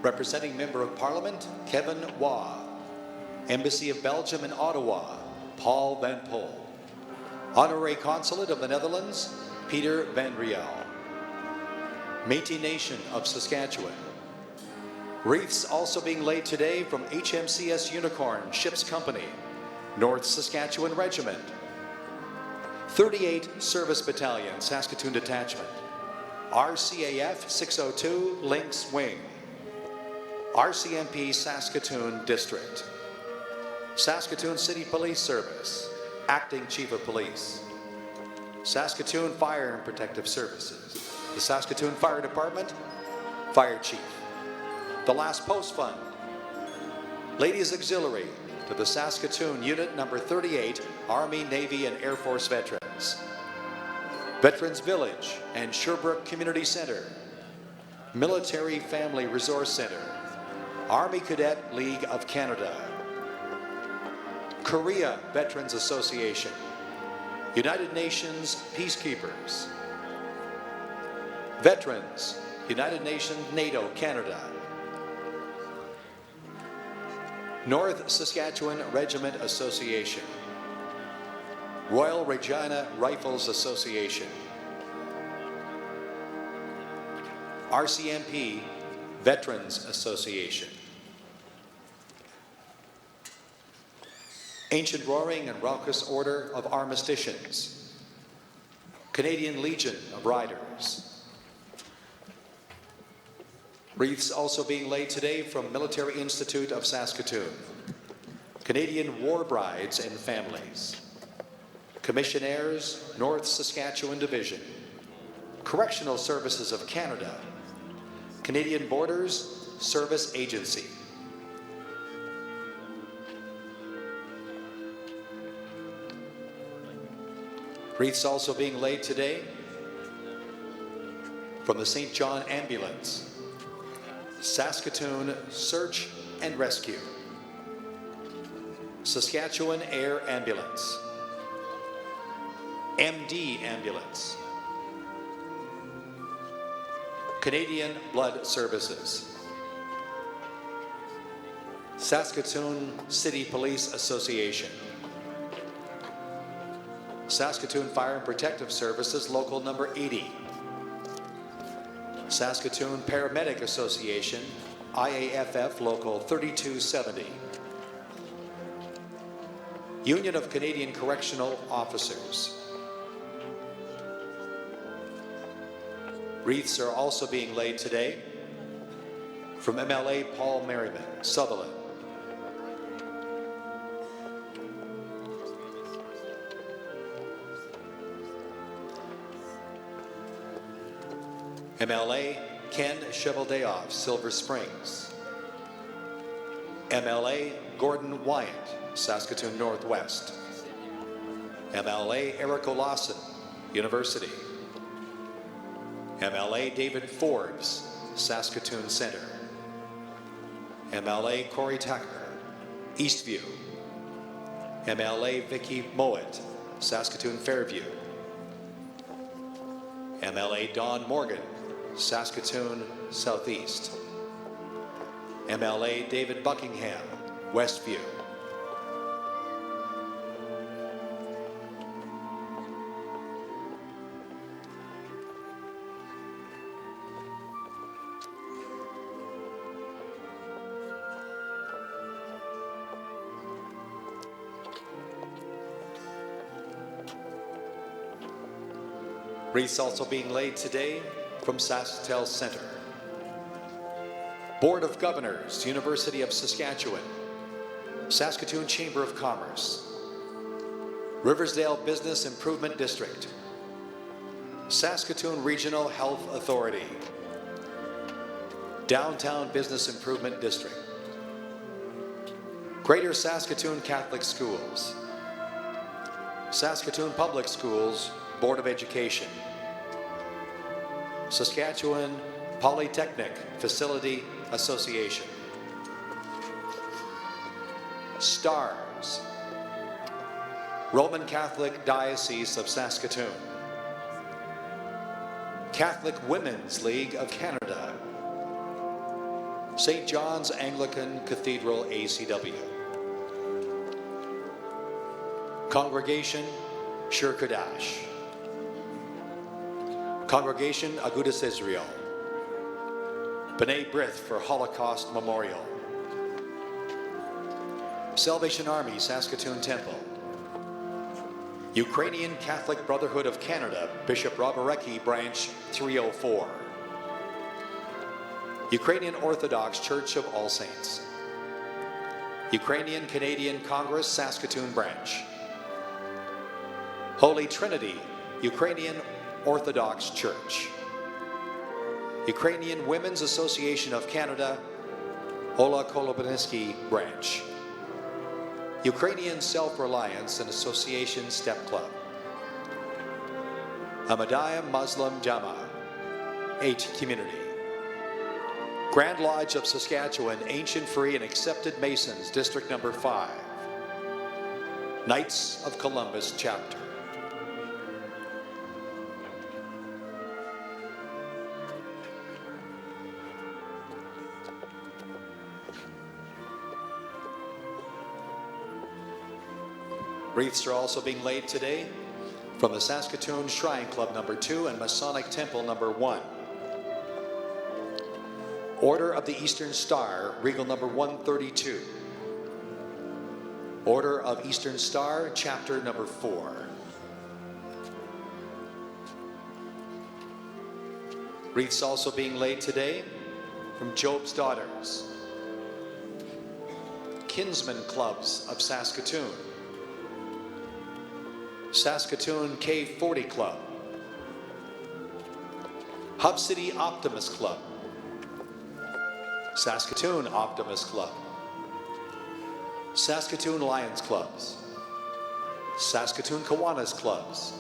Representing Member of Parliament, Kevin Waugh. Embassy of Belgium in Ottawa, Paul Van Pol. Honorary Consulate of the Netherlands, Peter Van Riel. Métis Nation of Saskatchewan. Wreaths also being laid today from HMCS Unicorn Ships Company, North Saskatchewan Regiment. 38 Service Battalion, Saskatoon Detachment. RCAF 602 Lynx Wing. RCMP Saskatoon District. Saskatoon City Police Service, Acting Chief of Police. Saskatoon Fire and Protective Services. The Saskatoon Fire Department, Fire Chief. The Last Post Fund. Ladies Auxiliary to the Saskatoon Unit Number 38, Army, Navy, and Air Force Veterans. Veterans Village and Sherbrooke Community Center. Military Family Resource Center. Army Cadet League of Canada. Korea Veterans Association. United Nations Peacekeepers. Veterans, United Nations, NATO, Canada. North Saskatchewan Regiment Association. Royal Regina Rifles Association. RCMP Veterans Association. Ancient Roaring and Raucous Order of Armistitions. Canadian Legion of Riders. Wreaths also being laid today from Military Institute of Saskatoon. Canadian War Brides and Families. Commissionaires, North Saskatchewan Division. Correctional Services of Canada. Canadian Borders Service Agency. Wreaths also being laid today from the St. John Ambulance. Saskatoon Search and Rescue. Saskatchewan Air Ambulance. MD Ambulance. Canadian Blood Services. Saskatoon City Police Association. Saskatoon Fire and Protective Services, Local Number 80. Saskatoon Paramedic Association, IAFF Local 3270. Union of Canadian Correctional Officers. Wreaths are also being laid today from MLA Paul Merriman, Sutherland. MLA Ken Chevaldeoff, Silver Springs. MLA Gordon Wyatt, Saskatoon Northwest. MLA Eric Olawson, University. MLA David Forbes, Saskatoon Center. MLA Corey Tucker, Eastview. MLA Vicky Mowat, Saskatoon Fairview. MLA Don Morgan, Saskatoon Southeast. MLA David Buckingham, Westview. Wreaths also being laid today from Sasktel Center. Board of Governors, University of Saskatchewan. Saskatoon Chamber of Commerce. Riversdale Business Improvement District. Saskatoon Regional Health Authority. Downtown Business Improvement District. Greater Saskatoon Catholic Schools. Saskatoon Public Schools Board of Education. Saskatchewan Polytechnic Facility Association. STARS. Roman Catholic Diocese of Saskatoon. Catholic Women's League of Canada. St. John's Anglican Cathedral ACW. Congregation Shir Kadash. Congregation Agudas Israel. B'nai B'rith for Holocaust Memorial. Salvation Army Saskatoon Temple. Ukrainian Catholic Brotherhood of Canada, Bishop Roborecki, Branch 304. Ukrainian Orthodox Church of All Saints. Ukrainian Canadian Congress, Saskatoon Branch. Holy Trinity, Ukrainian Orthodox Church. Ukrainian Women's Association of Canada, Ola Kolobaninsky Branch. Ukrainian Self-Reliance and Association Step Club. Ahmadiyya Muslim Jama, 8 Community. Grand Lodge of Saskatchewan, Ancient Free and Accepted Masons, District Number 5. Knights of Columbus Chapter. Wreaths are also being laid today from the Saskatoon Shrine Club Number 2 and Masonic Temple Number 1. Order of the Eastern Star, Regal Number 132. Order of Eastern Star, Chapter Number 4. Wreaths also being laid today from Job's Daughters. Kinsman Clubs of Saskatoon. Saskatoon K40 Club. Hub City Optimist Club. Saskatoon Optimist Club. Saskatoon Lions Clubs. Saskatoon Kiwanis Clubs.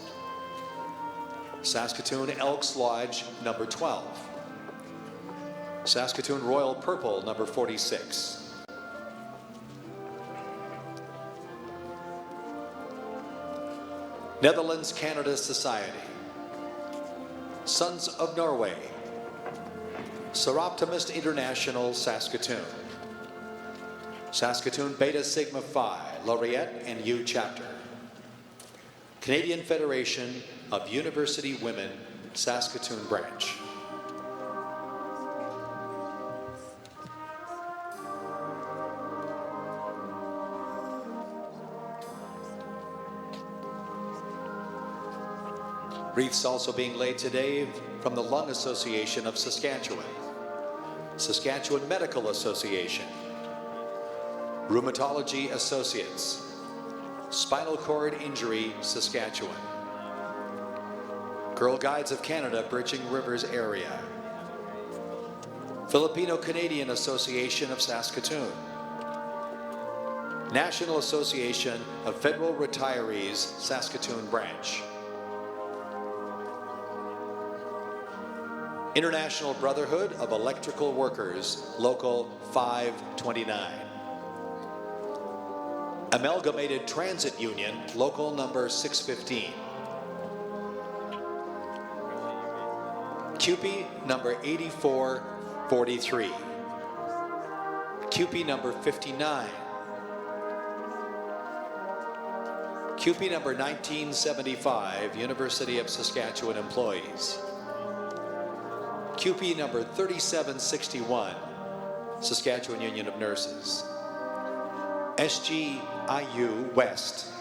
Saskatoon Elks Lodge number 12. Saskatoon Royal Purple number 46. Netherlands Canada Society. Sons of Norway. Seroptimist International Saskatoon. Saskatoon Beta Sigma Phi, Laureate and U Chapter. Canadian Federation of University Women, Saskatoon Branch. Wreaths also being laid today from the Lung Association of Saskatchewan, Saskatchewan Medical Association, Rheumatology Associates, Spinal Cord Injury Saskatchewan, Girl Guides of Canada, Bridging Rivers Area, Filipino Canadian Association of Saskatoon, National Association of Federal Retirees, Saskatoon Branch, International Brotherhood of Electrical Workers, Local 529. Amalgamated Transit Union, Local Number 615. CUPE Number 8443. CUPE Number 59. CUPE Number 1975, University of Saskatchewan Employees. CUPE number 3761, Saskatchewan Union of Nurses. SGIU West.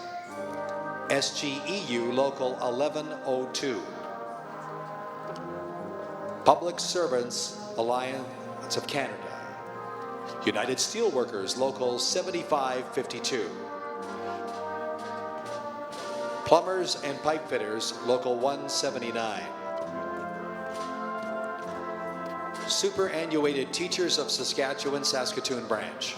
SGEU Local 1102. Public Servants Alliance of Canada. United Steelworkers Local 7552. Plumbers and Pipe Fitters Local 179. Superannuated Teachers of Saskatchewan, Saskatoon Branch.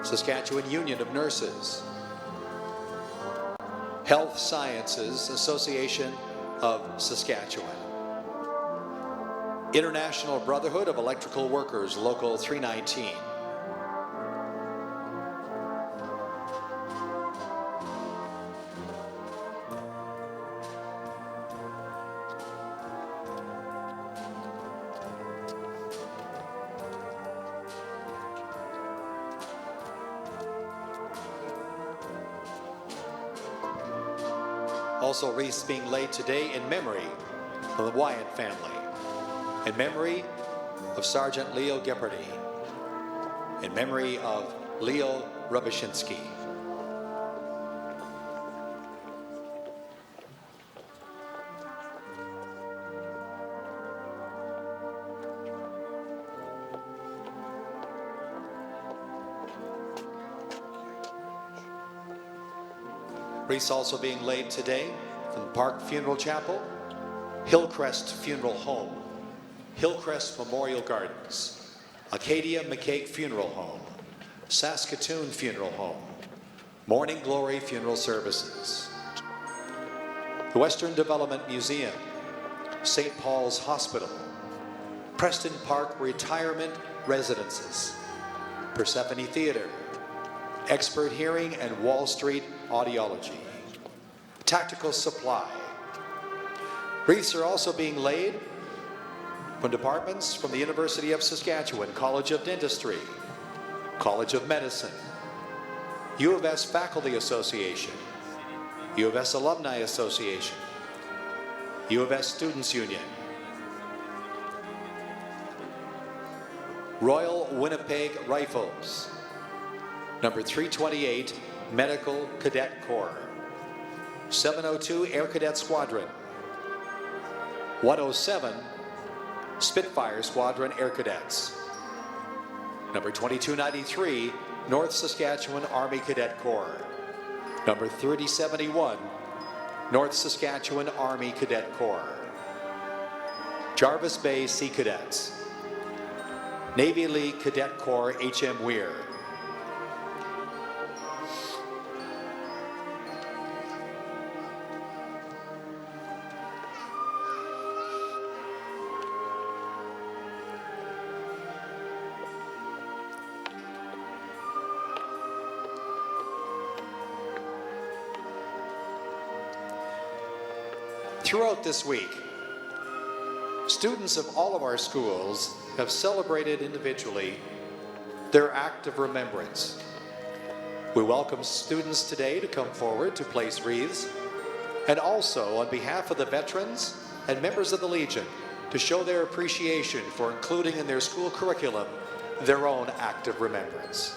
Saskatchewan Union of Nurses. Health Sciences Association of Saskatchewan. International Brotherhood of Electrical Workers, Local 319. Also, wreaths being laid today in memory of the Wyatt family, in memory of Sergeant Leo Gephardy, in memory of Leo Rubashinsky. Wreaths also being laid today from Park Funeral Chapel, Hillcrest Funeral Home, Hillcrest Memorial Gardens, Acadia McCaig Funeral Home, Saskatoon Funeral Home, Morning Glory Funeral Services, the Western Development Museum, St. Paul's Hospital, Preston Park Retirement Residences, Persephone Theater, Expert Hearing and Wall Street Audiology, Tactical Supply. Wreaths are also being laid from departments from the University of Saskatchewan, College of Dentistry, College of Medicine, U of S Faculty Association, U of S Alumni Association, U of S Students Union, Royal Winnipeg Rifles, number 328 Medical Cadet Corps, 702 Air Cadet Squadron, 107 Spitfire Squadron Air Cadets, number 2293 North Saskatchewan Army Cadet Corps, number 3071 North Saskatchewan Army Cadet Corps, Jarvis Bay Sea Cadets, Navy League Cadet Corps HM Weir, throughout this week, students of all of our schools have celebrated individually their act of remembrance. We welcome students today to come forward to place wreaths, and also on behalf of the veterans and members of the Legion to show their appreciation for including in their school curriculum their own act of remembrance.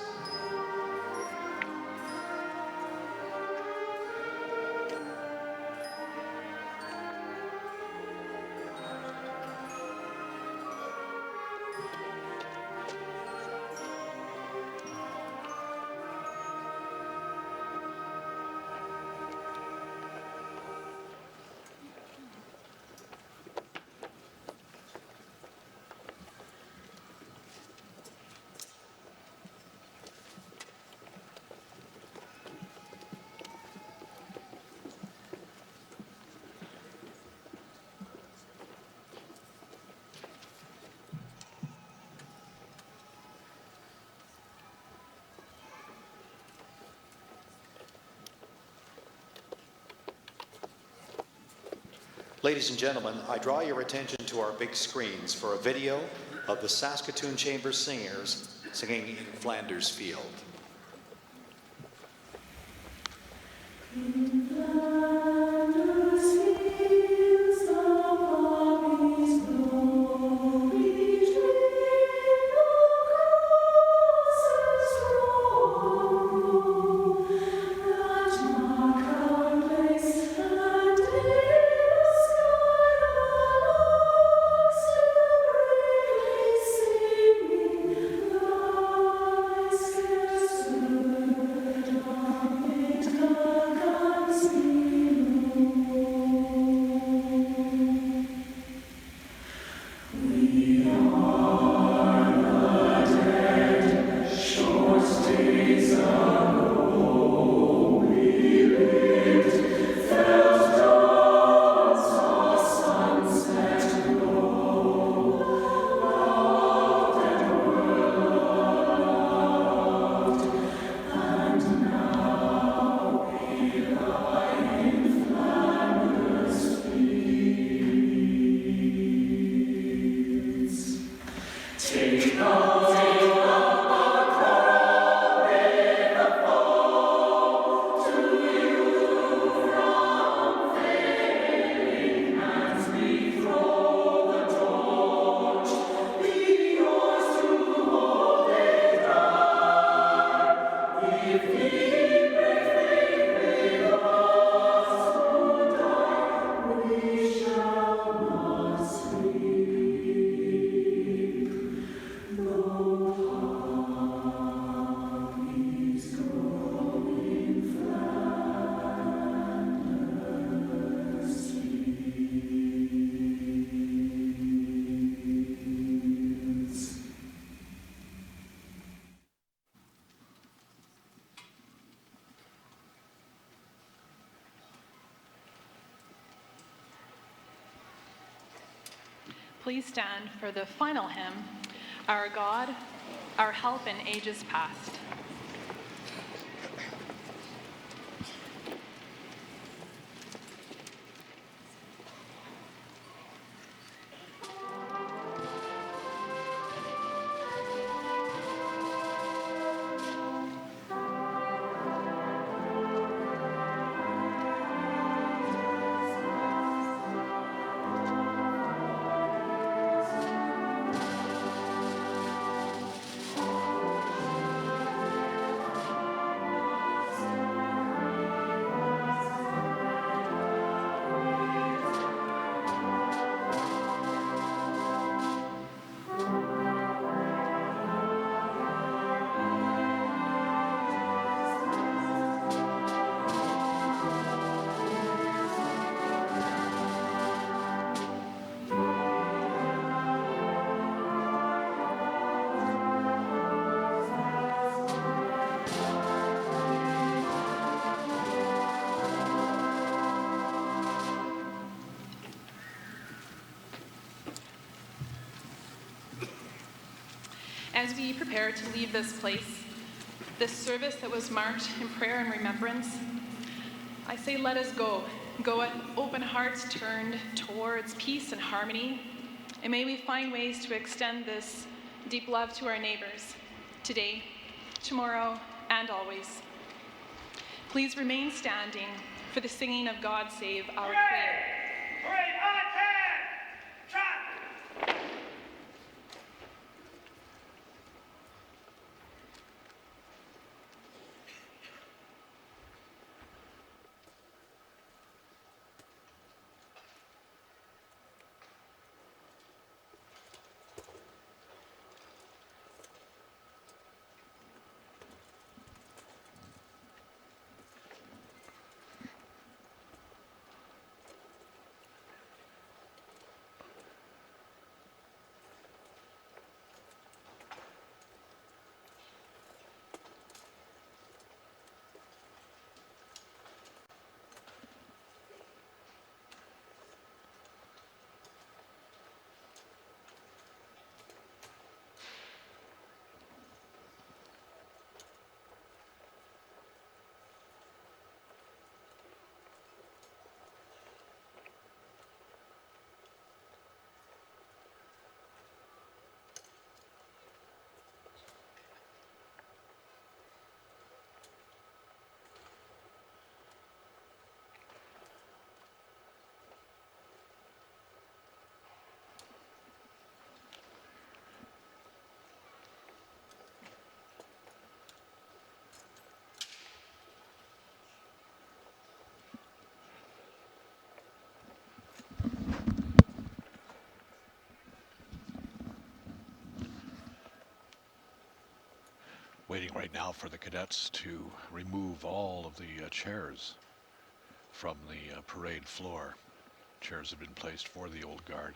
Ladies and gentlemen, I draw your attention to our big screens for a video of the Saskatoon Chamber Singers singing in Flanders Field. please stand for the final hymn, Our God, Our Help in Ages Past. As we prepare to leave this place, this service that was marked in prayer and remembrance, I say let us go. Go with open hearts turned towards peace and harmony, and may we find ways to extend this deep love to our neighbors, today, tomorrow, and always. Please remain standing for the singing of God Save Our Queen. Waiting right now for the cadets to remove all of the chairs from the parade floor. Chairs have been placed for the Old Guard.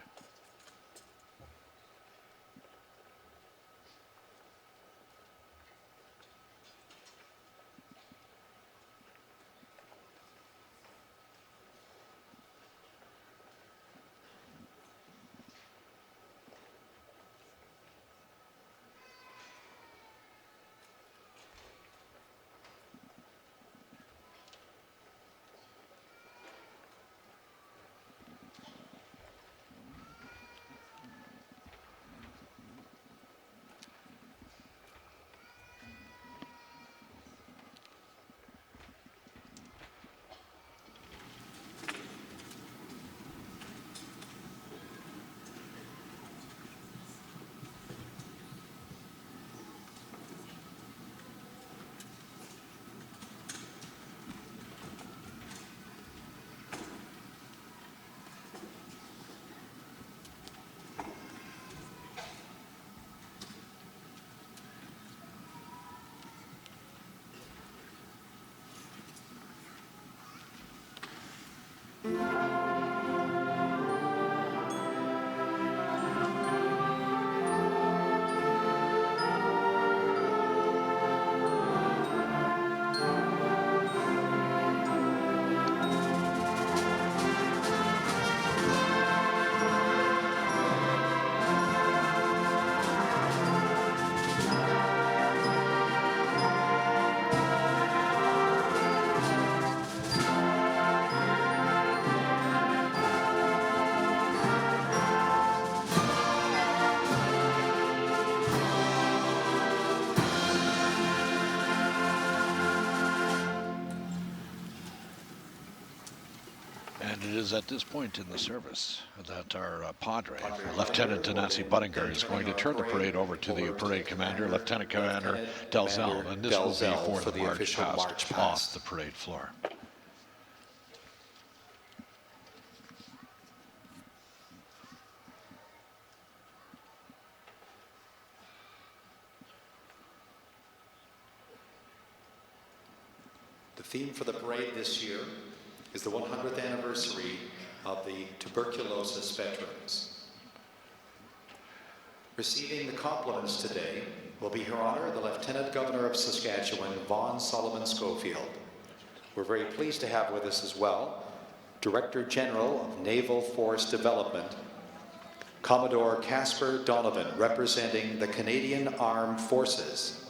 And it is at this point in the service that our Padre, Lieutenant Nancy Buttinger, is going to turn the parade over to the parade commander, Lieutenant Commander Delzell, and this will be for the march past off the parade floor. The theme for the parade this year is the 100th anniversary of the tuberculosis veterans. Receiving the compliments today will be Her Honor, the Lieutenant Governor of Saskatchewan, Vaughan Solomon Schofield. We're very pleased to have with us as well Director General of Naval Force Development, Commodore Casper Donovan, representing the Canadian Armed Forces,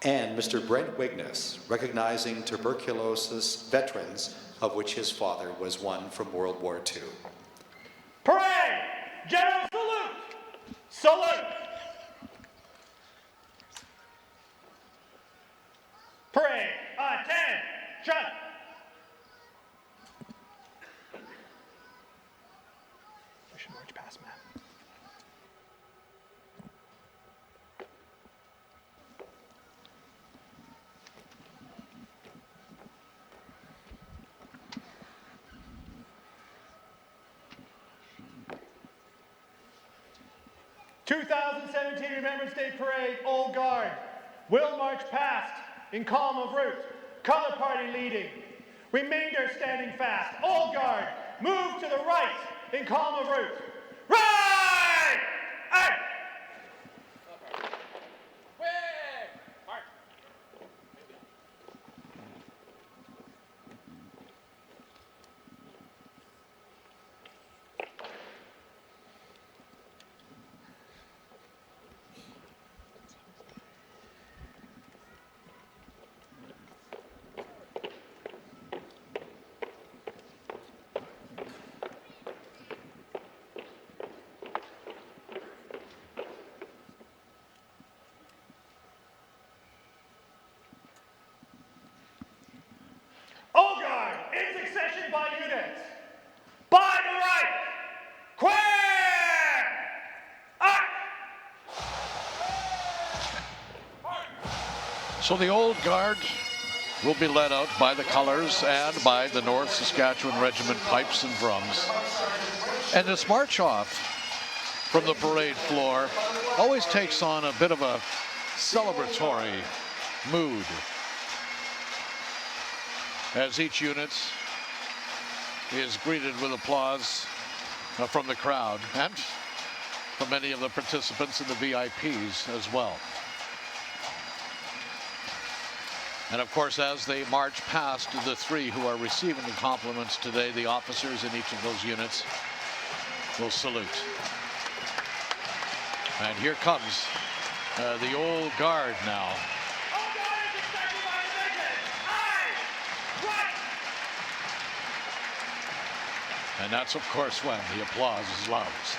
and Mr. Brent Wigness, recognizing tuberculosis veterans, of which his father was one from World War II. Parade! General salute! Salute! Parade! Attention! We should march past Matt. '17 Remembrance Day Parade, Old Guard, will march past in column of route, color party leading. Remainder standing fast. Old Guard, move to the right in column of route. Right! Out! Old Guard, in succession by units. By the right. Clear! Up! So the Old Guard will be led out by the colors and by the North Saskatchewan Regiment pipes and drums. And this march off from the parade floor always takes on a bit of a celebratory mood, as each unit is greeted with applause from the crowd and from many of the participants and the VIPs as well. And of course, as they march past the three who are receiving the compliments today, the officers in each of those units will salute. And here comes the Old Guard now. And that's, of course, when the applause is loudest.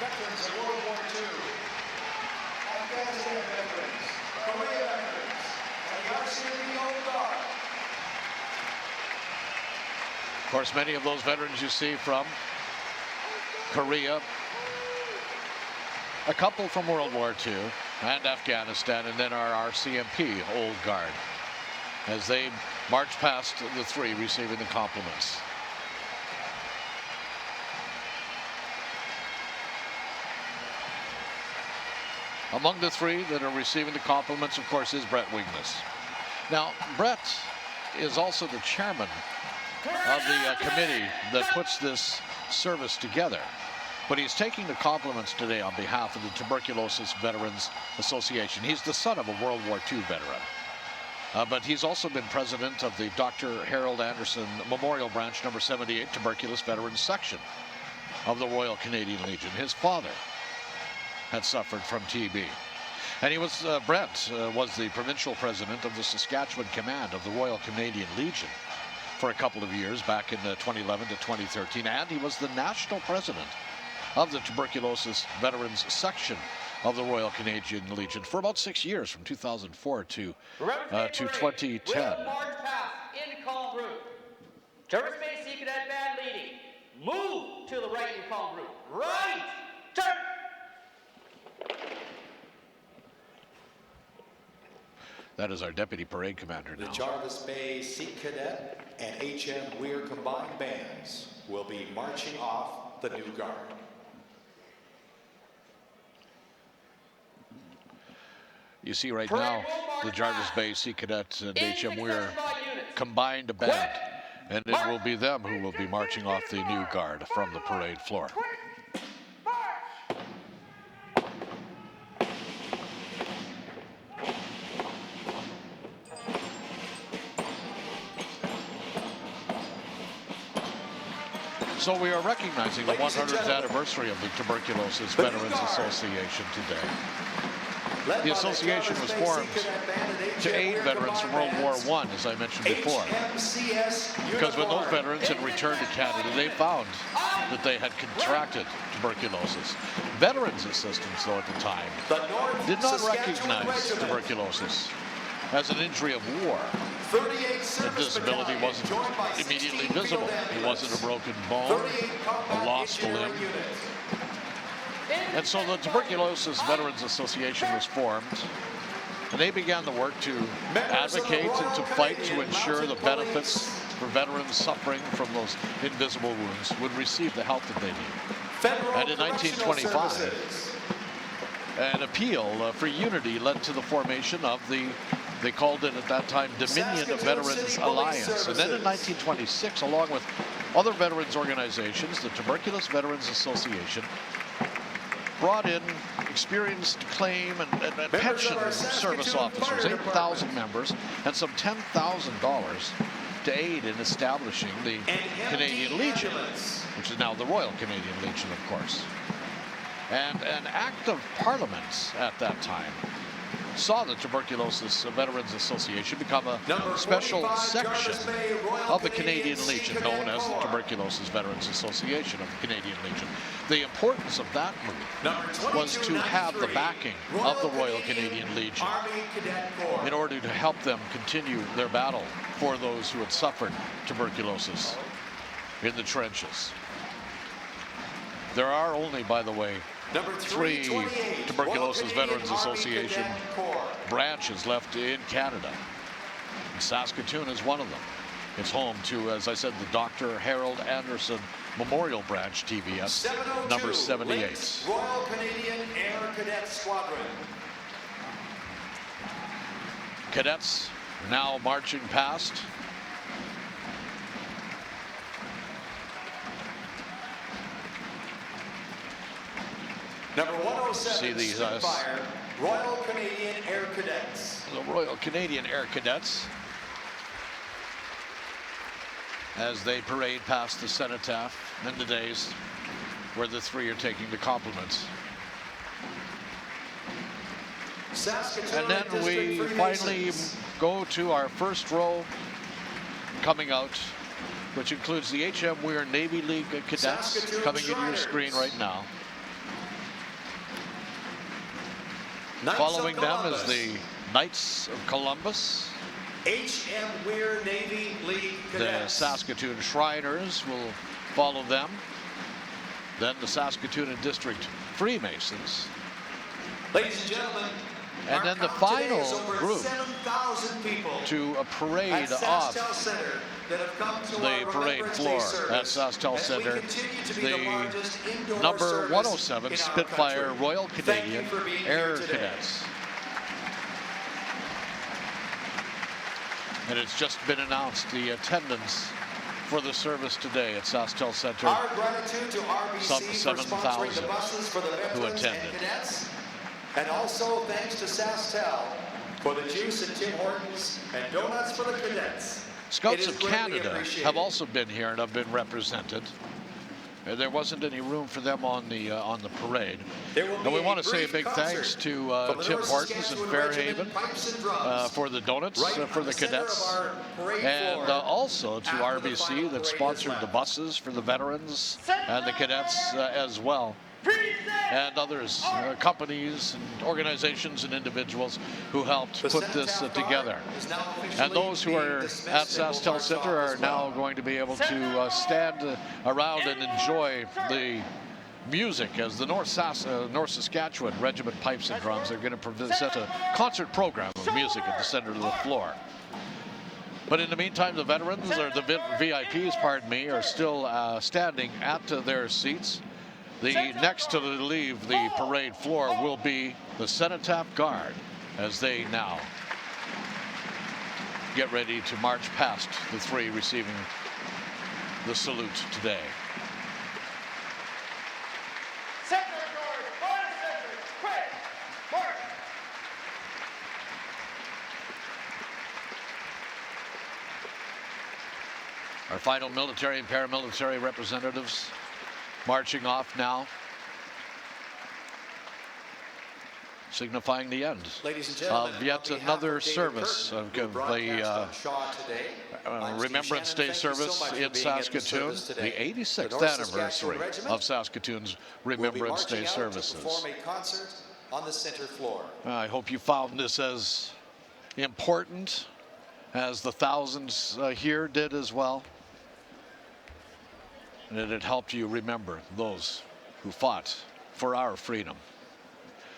Veterans of World War II, Afghanistan veterans, Korea veterans, and the RCMP Old Guard. Of course, many of those veterans you see from Korea, a couple from World War II and Afghanistan, and then our RCMP Old Guard, as they march past the three receiving the compliments. Among the three that are receiving the compliments, of course, is Brent Wigness. Now, Brett is also the chairman of the committee that puts this service together. But he's taking the compliments today on behalf of the Tuberculosis Veterans Association. He's the son of a World War II veteran. But he's also been president of the Dr. Harold Anderson Memorial Branch number 78 Tuberculosis Veterans Section of the Royal Canadian Legion. His father had suffered from TB. And he was, Brent was the provincial president of the Saskatchewan Command of the Royal Canadian Legion for a couple of years back in 2011 to 2013, and he was the national president of the tuberculosis veterans section of the Royal Canadian Legion for about 6 years, from 2004 to 2010. Will march past in column route. Service Base Sea Cadet Band leading. Move to the right in column route. Right. Turn. That is our Deputy Parade Commander now. The Jarvis Bay Sea Cadet and HM Weir combined bands will be marching off the new guard. You see right now the Jarvis Bay Sea Cadet and HM Weir combined a band, and it will be them who will be marching off the new guard from the parade floor. So we are recognizing the 100th anniversary of the Tuberculosis Veterans Association today. The association was formed to aid veterans from World War I, as I mentioned before. Because when those veterans had returned to Canada, they found that they had contracted tuberculosis. Veterans assistance, though, at the time, did not recognize tuberculosis as an injury of war. The disability wasn't immediately visible. It wasn't a broken bone, a lost limb. And so the Tuberculosis Veterans Association was formed, and they began the work to advocate and to fight to ensure the benefits for veterans suffering from those invisible wounds would receive the help that they need. And in 1925, an appeal for unity led to the formation of they called it at that time, Dominion of Veterans Alliance. And then in 1926, along with other veterans organizations, the Tuberculosis Veterans Association brought in experienced claim and pension service officers, 8,000 members, and some $10,000 to aid in establishing the Canadian Legion, which is now the Royal Canadian Legion, of course. And an act of Parliament at that time saw the Tuberculosis Veterans Association become a special section of the Canadian Legion, known as the Tuberculosis Veterans Association of the Canadian Legion. The importance of that move was to have the backing of the Royal Canadian Legion in order to help them continue their battle for those who had suffered tuberculosis in the trenches. There are only, by the way, 3 Tuberculosis Veterans Association branches left in Canada. And Saskatoon is one of them. It's home to, as I said, the Dr. Harold Anderson Memorial Branch, TVS, number 78. Royal Canadian Air Cadet Squadron. Cadets now marching past. Number 107, see these Spitfire, Royal Canadian Air Cadets. The Royal Canadian Air Cadets, as they parade past the cenotaph in the days where the 3 are taking the compliments. And then we finally go to our first row coming out, which includes the HM Weir Navy League Cadets coming into your screen right now. Following them is the Knights of Columbus. HM Weir Navy League Cadets. The Saskatoon Shriners will follow them. Then the Saskatoon and District Freemasons. Ladies and gentlemen, and then the final group to a parade off the parade floor at SaskTel Center, the number 107 Spitfire Royal Canadian Air Cadets. And it's just been announced the attendance for the service today at SaskTel Center. Our gratitude to RBC some for sponsoring 7,000 the buses for the who veterans attended. and cadets. And also thanks to SaskTel for the juice and Tim Hortons and donuts for the cadets. Scouts of Canada have also been here and have been represented. there wasn't any room for them on the parade. And we want to say a big thanks to Tim Hortons in Fairhaven for the donuts for the cadets, and also to RBC that sponsored the buses for the veterans and the cadets as well, and others, companies and organizations and individuals who helped put this together. And those who are at SaskTel Center are now going to be able to stand around and enjoy the music as the North Saskatchewan Regiment Pipes and Drums are going to present a concert program of music at the center of the floor. But in the meantime, the veterans, or the VIPs, pardon me, are still standing at their seats. The next to leave the parade floor will be the Cenotaph Guard as they now get ready to march past the three receiving the salute today. Our final military and paramilitary representatives marching off now, signifying the end of yet another service of the Remembrance Day service in Saskatoon, the 86th anniversary of Saskatoon's Remembrance Day services. I hope you found this as important as the thousands here did as well, and that it helped you remember those who fought for our freedom.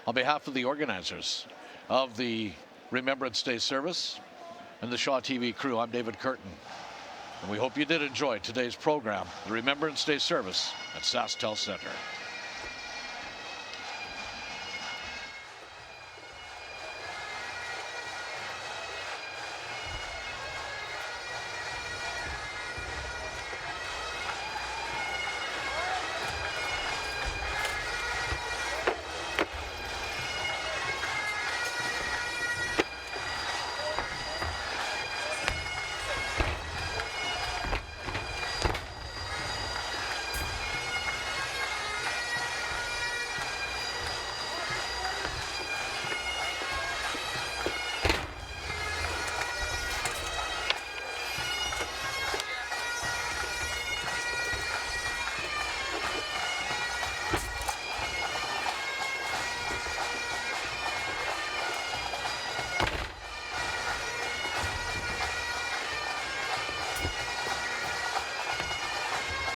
On behalf of the organizers of the Remembrance Day service and the Shaw TV crew, I'm David Curtin, and we hope you did enjoy today's program, the Remembrance Day service at SaskTel Center.